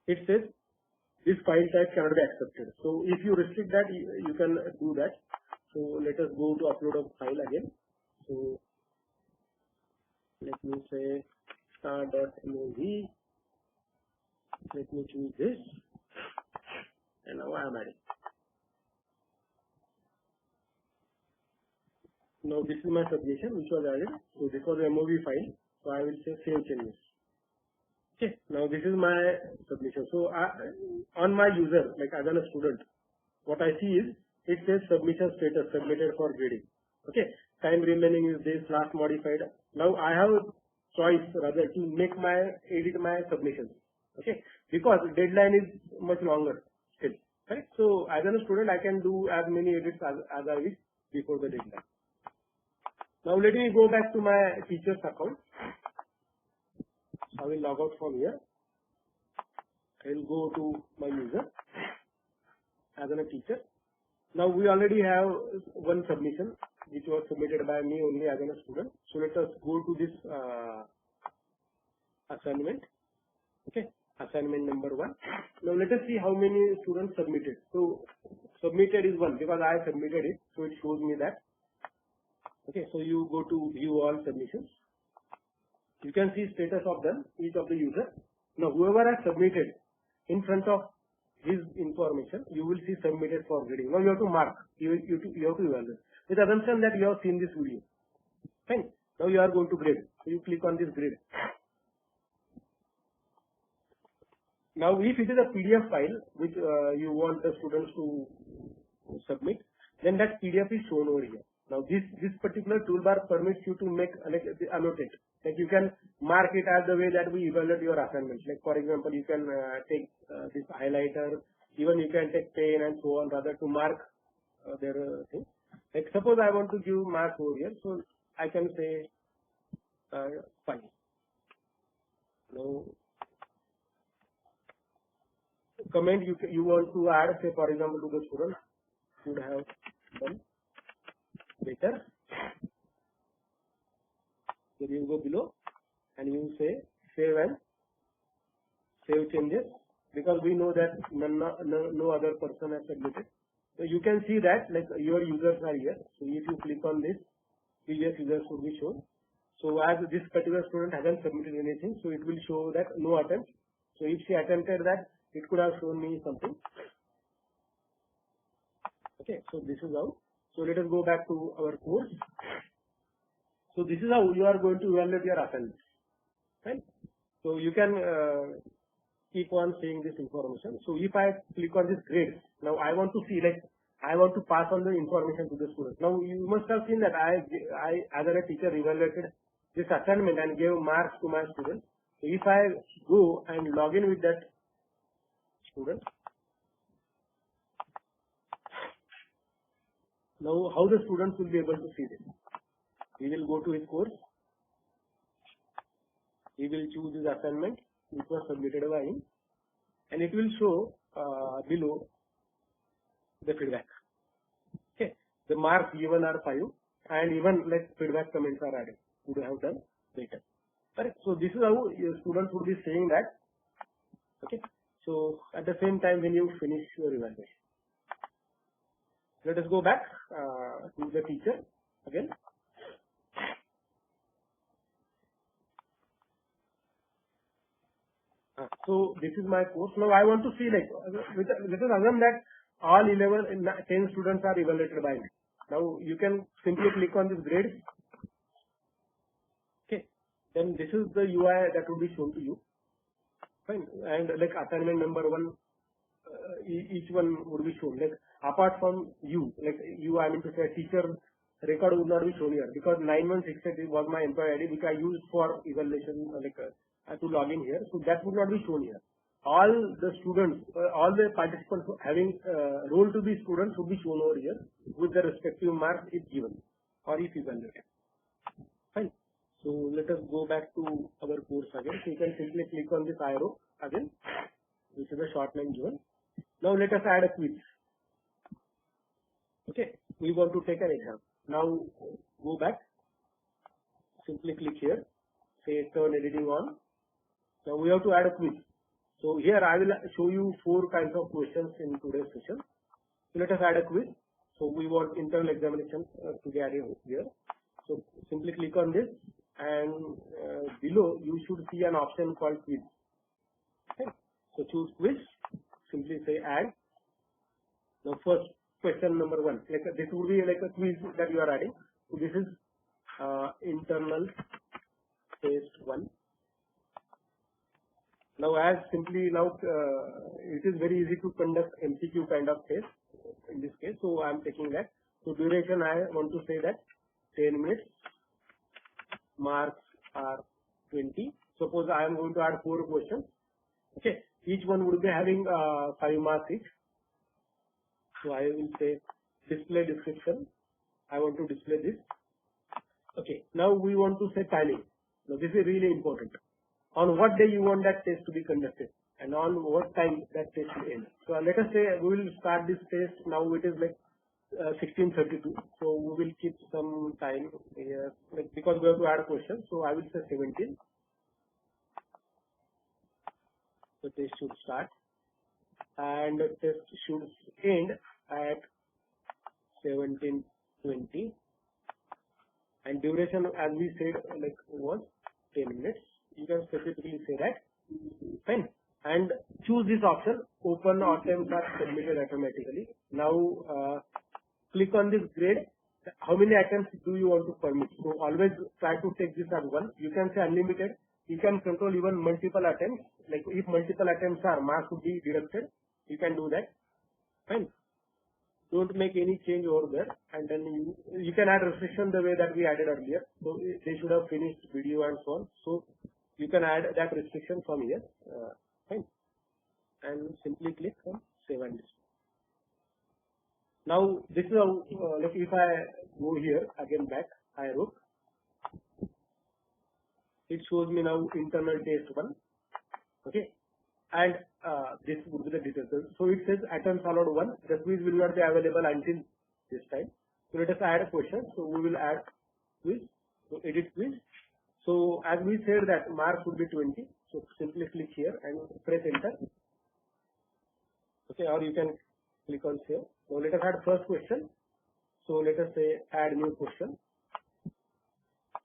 It says this file type cannot be accepted. So if you restrict that, you can do that. So let us go to upload a file again. So let me say star.mov. Let me choose this. And now I am adding. Now this is my submission which was added. So this was a MOV file. So I will say save changes. Okay. Now this is my submission. So on my user, like as a student, what I see is it says submission status submitted for grading. Okay. Time remaining is this, last modified. Now I have a choice rather to edit my submission. Okay. Because deadline is much longer still. Right. So as a student, I can do as many edits as I wish before the deadline. Now let me go back to my teacher's account. I will log out from here. I will go to my user as a teacher. Now we already have one submission which was submitted by me only as a student. So let us go to this assignment. Okay, assignment number 1. Now let us see how many students submitted. So submitted is 1 because I submitted it. So it shows me that. Okay, so you go to view all submissions. You can see status of them, each of the user. Now whoever has submitted in front of his information, you will see submitted for grading. Now you have to mark, you have to evaluate. With assumption that you have seen this video. Fine. Now you are going to grade. So you click on this grade. Now if it is a PDF file which you want the students to submit, then that PDF is shown over here. Now this particular toolbar permits you to make annotate. Like you can mark it as the way that we evaluate your assignment. Like for example, you can take this highlighter, even you can take pen and so on rather to mark their thing. Like suppose I want to give mark over here, so I can say 5. Now comment you want to add, say for example, to the student should have done better. So you go below and you say save and save changes because we know that no other person has submitted. So you can see that like your users are here. So if you click on this, previous users should be shown. So as this particular student hasn't submitted anything, so it will show that no attempt. So if she attempted that, it could have shown me something. Okay, so this is how. So let us go back to our course. So this is how you are going to evaluate your assignment. Right? So you can keep on seeing this information. So if I click on this grade, now I want to see like I want to pass on the information to the student. Now you must have seen that I as a teacher evaluated this assignment and gave marks to my students. So if I go and log in with that student, now how the students will be able to see this? He will go to his course. He will choose his assignment which was submitted by him, and it will show below the feedback. Okay, the marks given are 5, and even like feedback comments are added. Would have done better. Correct. So this is how your students would be saying that. Okay. So at the same time when you finish your evaluation. Let us go back to the teacher again. So this is my course. Now I want to see like, let us assume that all 10 students are evaluated by me. Now you can simply click on this grade. Okay. Then this is the UI that will be shown to you. Fine. And like assignment number 1, each one would be shown. Like apart from you, like you, I mean to say teacher record would not be shown here because 9168 was my employee ID which I used for evaluation, like to log in here. So that would not be shown here. All the students, all the participants having role to be students would be shown over here with the respective marks if given or if evaluated. Fine. So let us go back to our course again. So you can simply click on this arrow again, which is a short line given. Now let us add a quiz. Okay, we want to take an exam. Now go back, simply click here, say turn editing on. Now we have to add a quiz. So here I will show you 4 kinds of questions in today's session. So let us add a quiz. So we want internal examination to be added here. So simply click on this and below you should see an option called quiz. Okay. So choose quiz, simply say add. Now first question number 1, like this would be like a quiz that you are adding. So this is internal test 1. Now as simply now it is very easy to conduct MCQ kind of test in this case. So I am taking that. So duration I want to say that 10 minutes. Marks are 20. Suppose I am going to add 4 questions. Okay, each one would be having 5 marks each. So I will say display description. I want to display this. Okay, now we want to say timing. Now this is really important. On what day you want that test to be conducted and on what time that test will end. So let us say we will start this test. Now it is like 16:32. So we will keep some time here, like because we have to add a question. So I will say 17. The test should start and the test should end at 17:20 and duration as we said like was 10 minutes. You can specifically say that. Fine. And choose this option. Open attempts are submitted automatically. Now click on this grade. How many attempts do you want to permit? So always try to take this as 1. You can say unlimited. You can control even multiple attempts. Like if multiple attempts are, marks would be deducted. You can do that. Fine. Don't make any change over there, and then you can add restriction the way that we added earlier. So they should have finished video and so on. So you can add that restriction from here. Fine. And simply click on save and display. Now this is how, like if I go here again back, I wrote. It shows me now internal test 1. Okay. And this would be the details. So it says attempts allowed 1. The quiz will not be available until this time. So let us add a question. So we will add quiz. So edit quiz. So as we said that marks would be 20. So simply click here and press enter. Okay, or you can click on save. So let us add first question. So let us say add new question.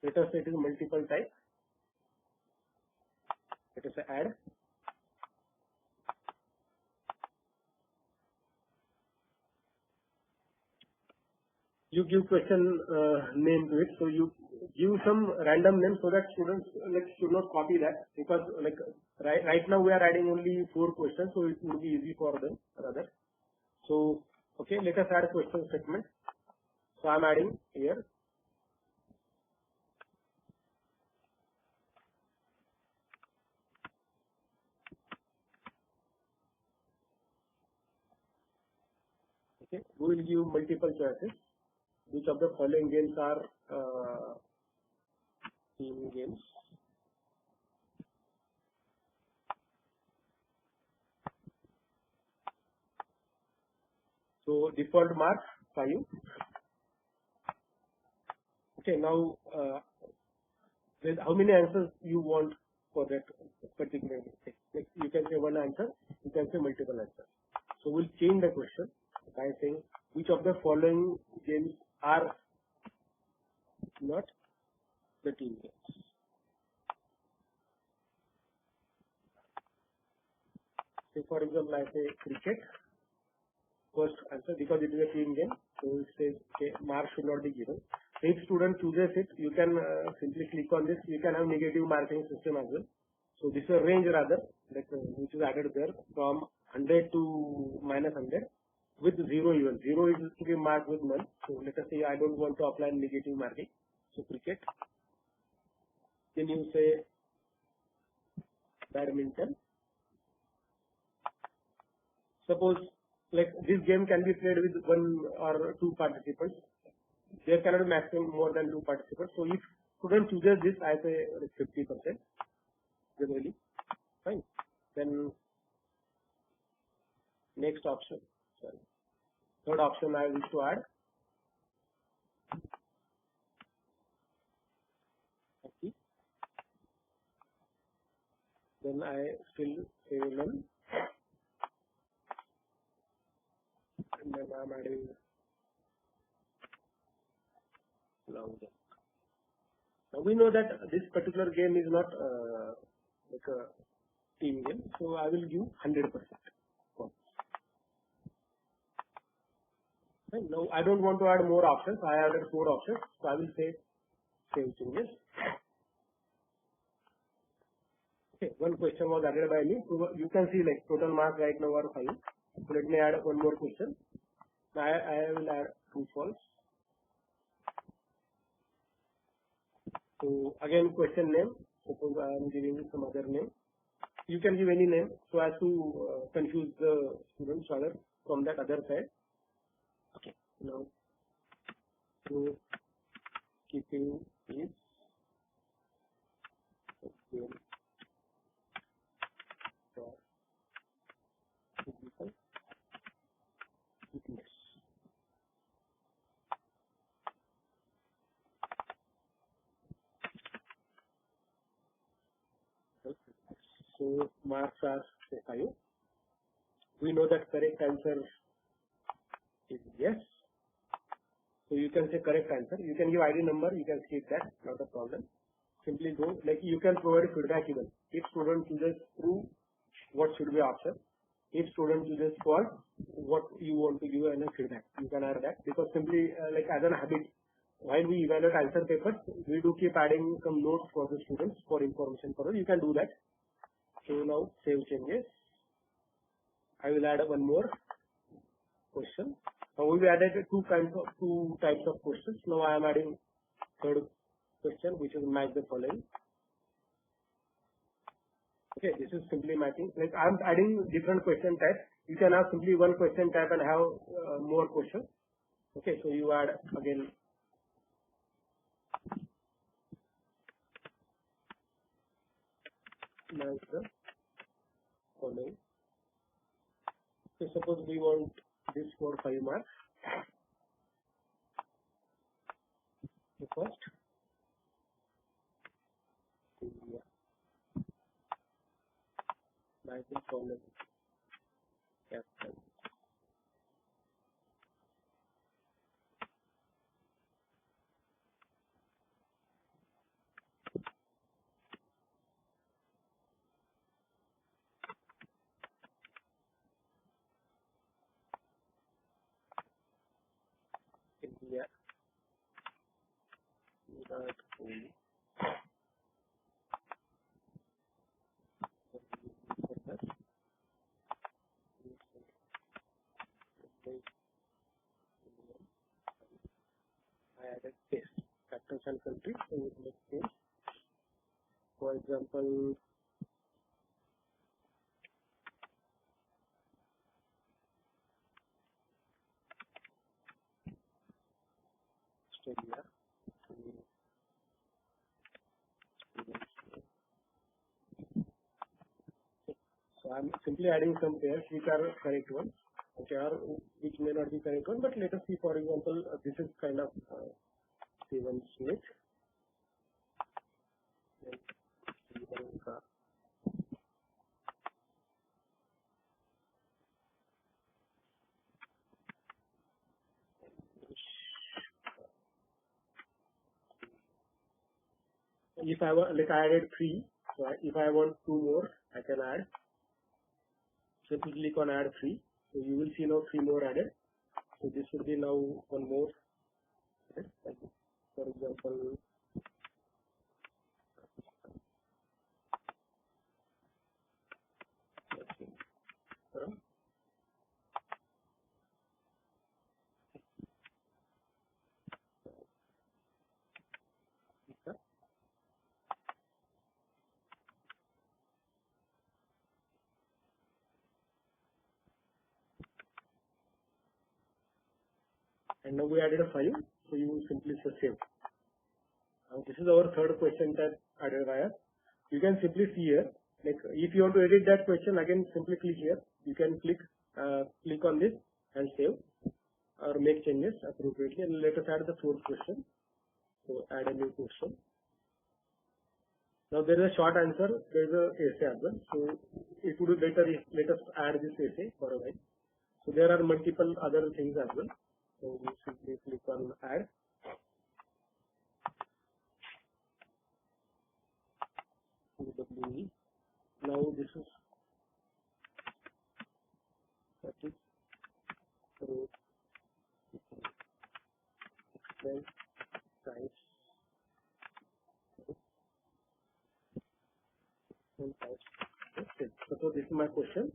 Let us say it is multiple type. Let us say add. You give question name to it. So you give some random name so that students like should not copy that, because like right now we are adding only 4 questions, so it would be easy for them rather. So okay, let us add a question statement. So I am adding here. Okay, we will give multiple choices. Which of the following games are team games? So default mark 5. Okay, now how many answers you want for that particular mistake. Like you can say one answer, you can say multiple answers. So we'll change the question by saying which of the following games are not the team games. So for example, I say cricket, first answer because it is a team game. So it says okay, marks should not be given. If student chooses it, you can simply click on this. You can have negative marking system as well. So this is a range rather, like which is added there from 100 to -100 with 0 even. 0 is to be marked with none. So let us say I don't want to apply negative marking. So cricket. Then you say badminton. Suppose like this game can be played with 1 or 2 participants. There cannot be maximum more than 2 participants. So if student chooses this, I say 50% generally. Fine. Then next option. Sorry. Third option I wish to add. Okay. Then I still say none. And then I am adding long jump. Now we know that this particular game is not like a team game, so I will give 100%. Right. Now I don't want to add more options. I added 4 options, so I will say save changes. Okay, one question was added by me. So you can see like total marks right now are 5. So let me add one more question. Now I will add true false. So again question name. Suppose I am giving some other name. You can give any name so as to confuse the students rather from that other side. Okay. Now so keeping is okay. Physical fitness. So marks are 5. We know that correct answer is yes. So you can say correct answer. You can give ID number. You can skip that. Not a problem. Simply go. Like you can provide feedback even. If student chooses true, what should be option? If student chooses false, what you want to give as a feedback? You can add that because simply like as an habit, while we evaluate answer papers, we do keep adding some notes for the students for information for us. You can do that. So now save changes. I will add one more question. Now we added two types of questions. Now I am adding third question, which is match the following. Okay, this is simply matching. Like I am adding different question types. You can have simply one question type and have more questions. Okay, so you add again. Match the following. So suppose we want this for 5 marks. The first, match the following. Captain. India. Virat Kohli. I added this captains and country. So we make this. For example, Australia. So I'm simply adding some pairs which are correct ones, okay, or which may not be correct one. But let us see. For example, this is kind of Steven Smith. if I want, like I added 3, so if I want 2 more, I can add. Simply click on add 3. So you will see now 3 more added. So this would be now 1 more. For example, and now we added a 5. So you simply say save. Now this is our third question that added by us. You can simply see here, like if you want to edit that question, again simply click here. You can click on this and save or make changes appropriately. And let us add the fourth question. So add a new question. Now there is a short answer. There is a essay as well. So it would be better if let us add this essay for a while. So there are multiple other things as well. So we simply click on add. Now this is so this is my question.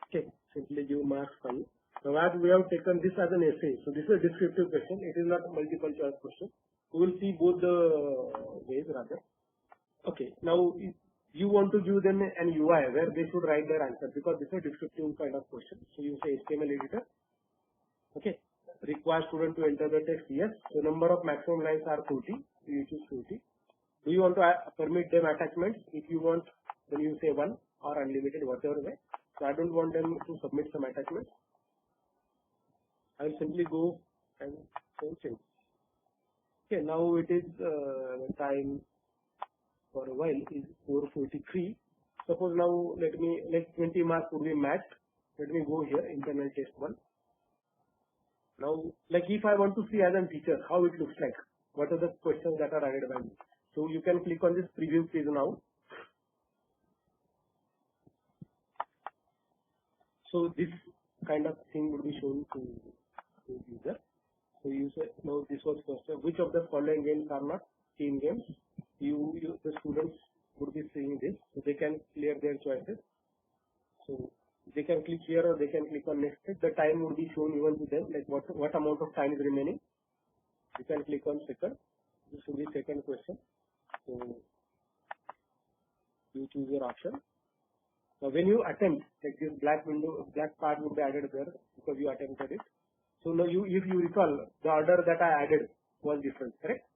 Okay, simply give marks 5. Now as we have taken this as an essay, so this is a descriptive question. It is not a multiple choice question. We will see both the ways rather. Okay, now you want to give them an UI where they should write their answer because this is a descriptive kind of question. So you say HTML editor. Okay, require student to enter the text. Yes. So number of maximum lines are 40. You choose 40. Do you want to permit them attachments? If you want, then you say 1 or unlimited, whatever way. So I don't want them to submit some attachments. I will simply go and change. Okay, now it is time for a while is 4:43. Suppose now let 20 marks would be matched. Let me go here, internal test 1. Now, like if I want to see as a teacher how it looks like, what are the questions that are added by me. So you can click on this preview page now. So this kind of thing would be shown to user. So you say now this was question. Which of the following games are not team games? The students would be seeing this, so they can clear their choices. So they can click here or they can click on next step. The time would be shown even to them, like what amount of time is remaining. You can click on second. This will be second question. So you choose your option. Now when you attempt, like this black part would be added there because you attempted it. So now if you recall, the order that I added was different, correct?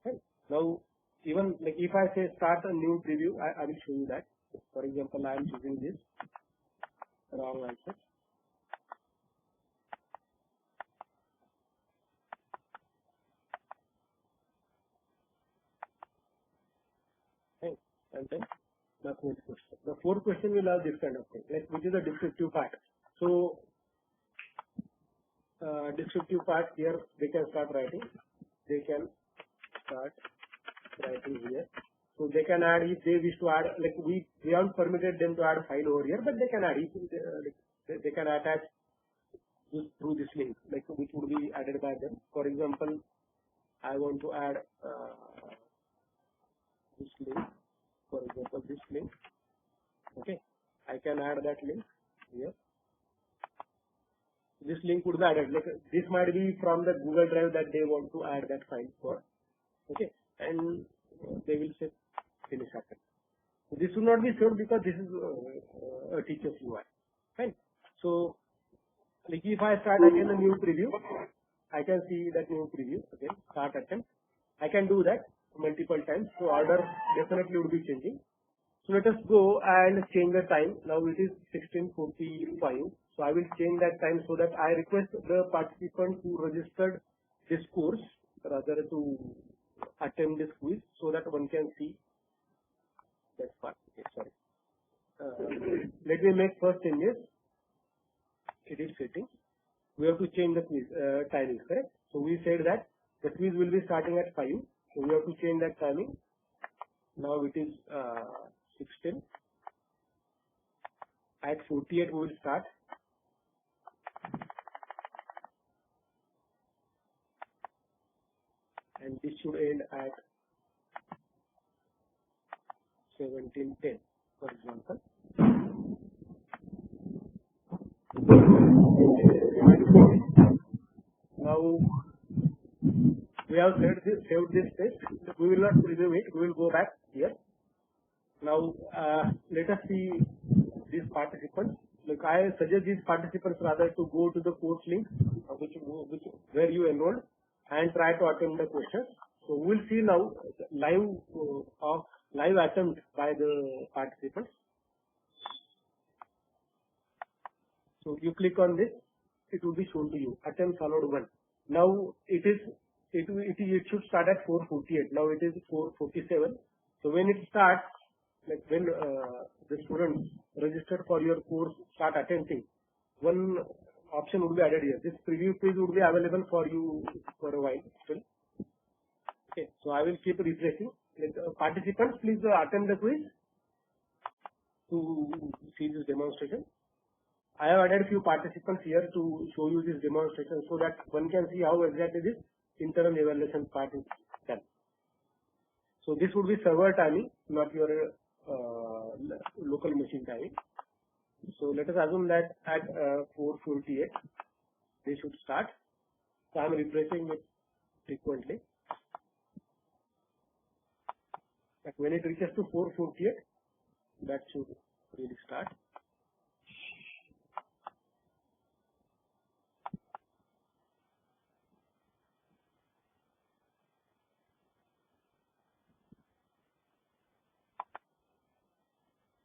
Right. Now even like if I say start a new preview, I will show you that. For example, I am choosing this wrong answer. Okay. And then the fourth question. The fourth question will have this kind of thing, like which is a descriptive part. So descriptive part here they can start writing. They can start writing here. So they can add if they wish to add, like we haven't permitted them to add file over here, but they can add if they can attach this through this link, like which would be added by them. For example, I want to add this link. For example, this link. Okay, I can add that link here. This link would be added. Like this might be from the Google Drive that they want to add that file for. Okay, and they will say finish happen. So this will not be saved because this is a teacher's UI. Fine. So like if I start again a new preview, I can see that new preview again, start attempt. I can do that multiple times. So order definitely would be changing. So let us go and change the time. Now it is 16:45. So I will change that time so that I request the participant who registered this course rather to attempt this quiz so that one can see that part. Okay, sorry. Let me make first changes. Edit settings. We have to change the quiz timing, correct? So we said that the quiz will be starting at 5. So we have to change that timing. Now it is 16. At 48 we will start. And this should end at 17:10, for example. Now we have saved this test. We will not preview it. We will go back here. Now let us see these participants. Like I suggest these participants rather to go to the course link, where you enrolled, and try to attempt the questions. So we will see now live attempt by the participants. So you click on this, it will be shown to you. Attempts allowed 1. Now it should start at 4:48. Now it is 4:47. So when it starts, like when the students register for your course start attempting, one option would be added here. This preview page would be available for you for a while still. Okay, so I will keep refreshing. Participants, please attempt the quiz to see this demonstration. I have added few participants here to show you this demonstration so that one can see how exactly this internal evaluation part is done. So this would be server timing, not your local machine timing. So let us assume that at 4:48 they should start. So I am refreshing it frequently. But when it reaches to 4:48, that should really start.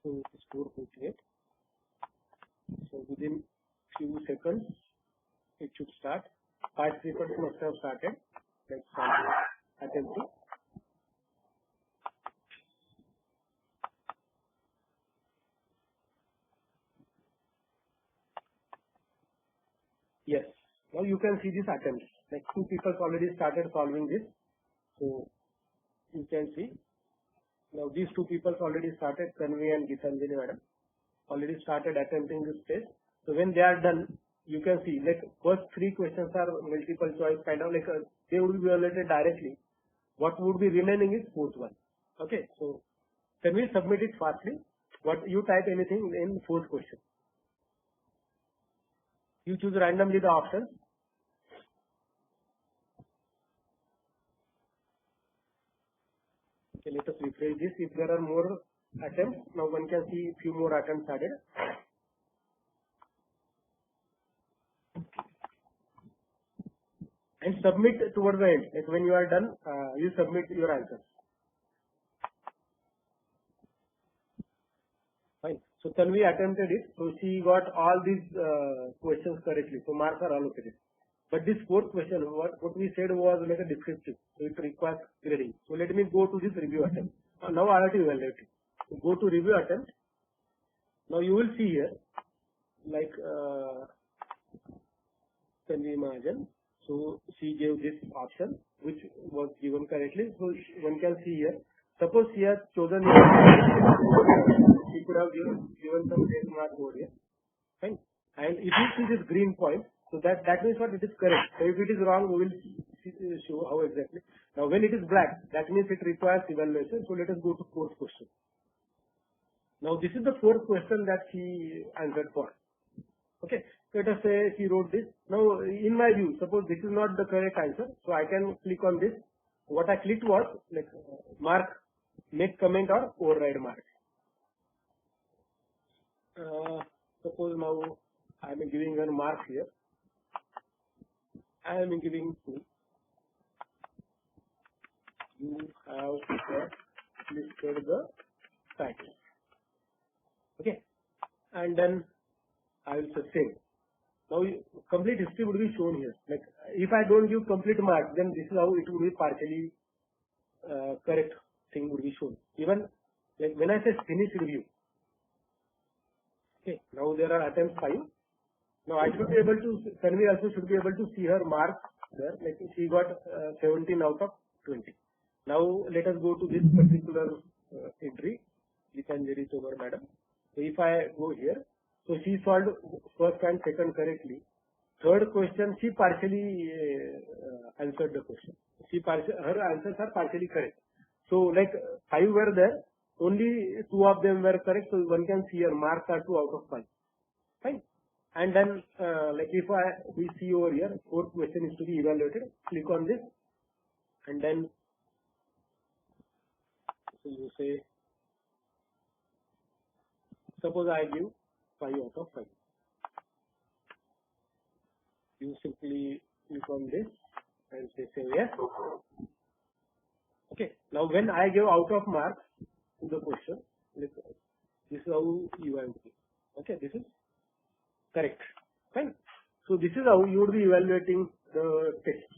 So it is 4:48. So within few seconds it should start. Participants must have started. Let's start attempting. Yes. Now you can see these attempts. Like 2 people already started solving this. So you can see. Now these 2 people already started, Tanvi and Gitanjali madam, already started attempting this test. So when they are done, you can see like first 3 questions are multiple choice kind of like they would be evaluated directly. What would be remaining is fourth one. Okay, so can we submit it fastly? What you type anything in fourth question. You choose randomly the options. Okay, let us rephrase this. If there are more attempts, now one can see few more attempts added. And submit towards the end. Like when you are done, you submit your answers. Fine. So Tanvi attempted it. So she got all these questions correctly. So marks are allocated. But this fourth question, what we said was like a descriptive. So it requires grading. So let me go to this review attempt. Now I have to evaluate it. So go to review attempt. Now you will see here like Tanvi Mahajan. So she gave this option which was given correctly. So one can see here. Suppose she has chosen, she could have given some great mark over here. Fine. And if you see this green point, so that means what it is correct. So if it is wrong, we will show how exactly. Now when it is black, that means it requires evaluation. So let us go to fourth question. Now this is the fourth question that she answered for. Okay. Let us say she wrote this. Now in my view, suppose this is not the correct answer. So I can click on this. What I clicked was like mark, make comment or override mark. Suppose now I am giving a mark here. I am giving 2. You have listed the title. Okay. And then I will sustain. Now complete history would be shown here. Like if I don't give complete mark, then this is how it would be partially correct thing would be shown. Even like when I say finish review. Okay. Now there are attempts 5. Now I should be able to, Tanvi also should be able to see her mark there. Like she got 17 out of 20. Now let us go to this particular entry. Gitanjali Tomar madam. So if I go here, so she solved first and second correctly. Third question, she partially answered the question. Her answers are partially correct. So like 5 were there, only 2 of them were correct. So one can see her marks are 2 out of 5. Fine. And then like if we see over here, 4th question is to be evaluated. Click on this, and then so you say, suppose I give 5 out of 5. You simply click on this and say yes. Okay. Now when I give out of marks to the question, this is how you are doing. Okay, this is correct. Fine. So this is how you would be evaluating the text.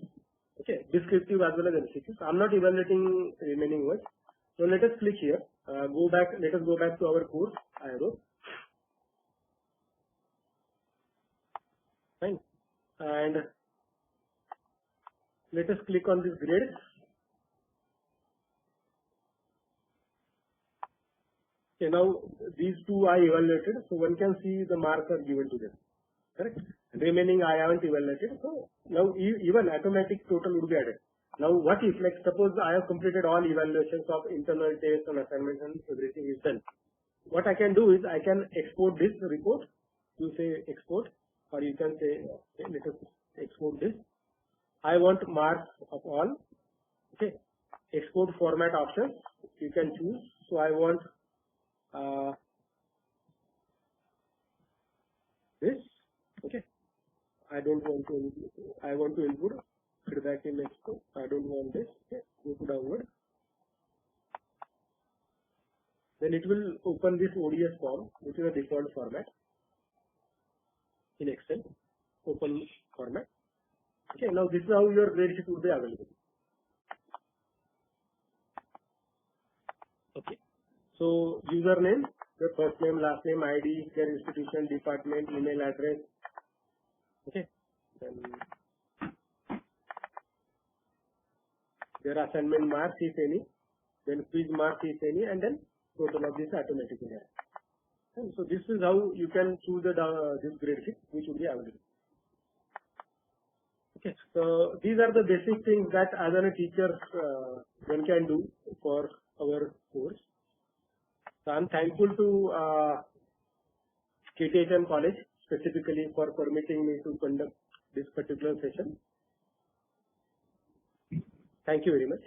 Okay, descriptive as well as MCQs. I'm not evaluating remaining words. So let us click here. Go back. Let us go back to our course. Arrow. Fine. And let us click on this grade. Okay, now these 2 are evaluated, so one can see the marks are given to them. Correct? Remaining I haven't evaluated, so now even automatic total would be added. Now what if, like suppose I have completed all evaluations of internal tests and assignments and everything is done. What I can do is I can export this report. You say export, or you can say, okay, let us export this. I want marks of all. Okay, export format options you can choose. So I want this. Okay, I don't want to. I want to input feedback in export. I don't want this. Okay, go to download. Then it will open this ODS form, which is a default format in Excel. Open format. Okay, now this is how your grade sheet will be available. Okay, so username, your first name, last name, ID, their institution, department, email address. Okay, then their assignment marks if any, then quiz marks if any, and then total of this automatically. And so this is how you can choose the this grade sheet which will be available. Okay, so these are the basic things that as a teacher one can do for our course. So I'm thankful to KTHM College specifically for permitting me to conduct this particular session. Thank you very much.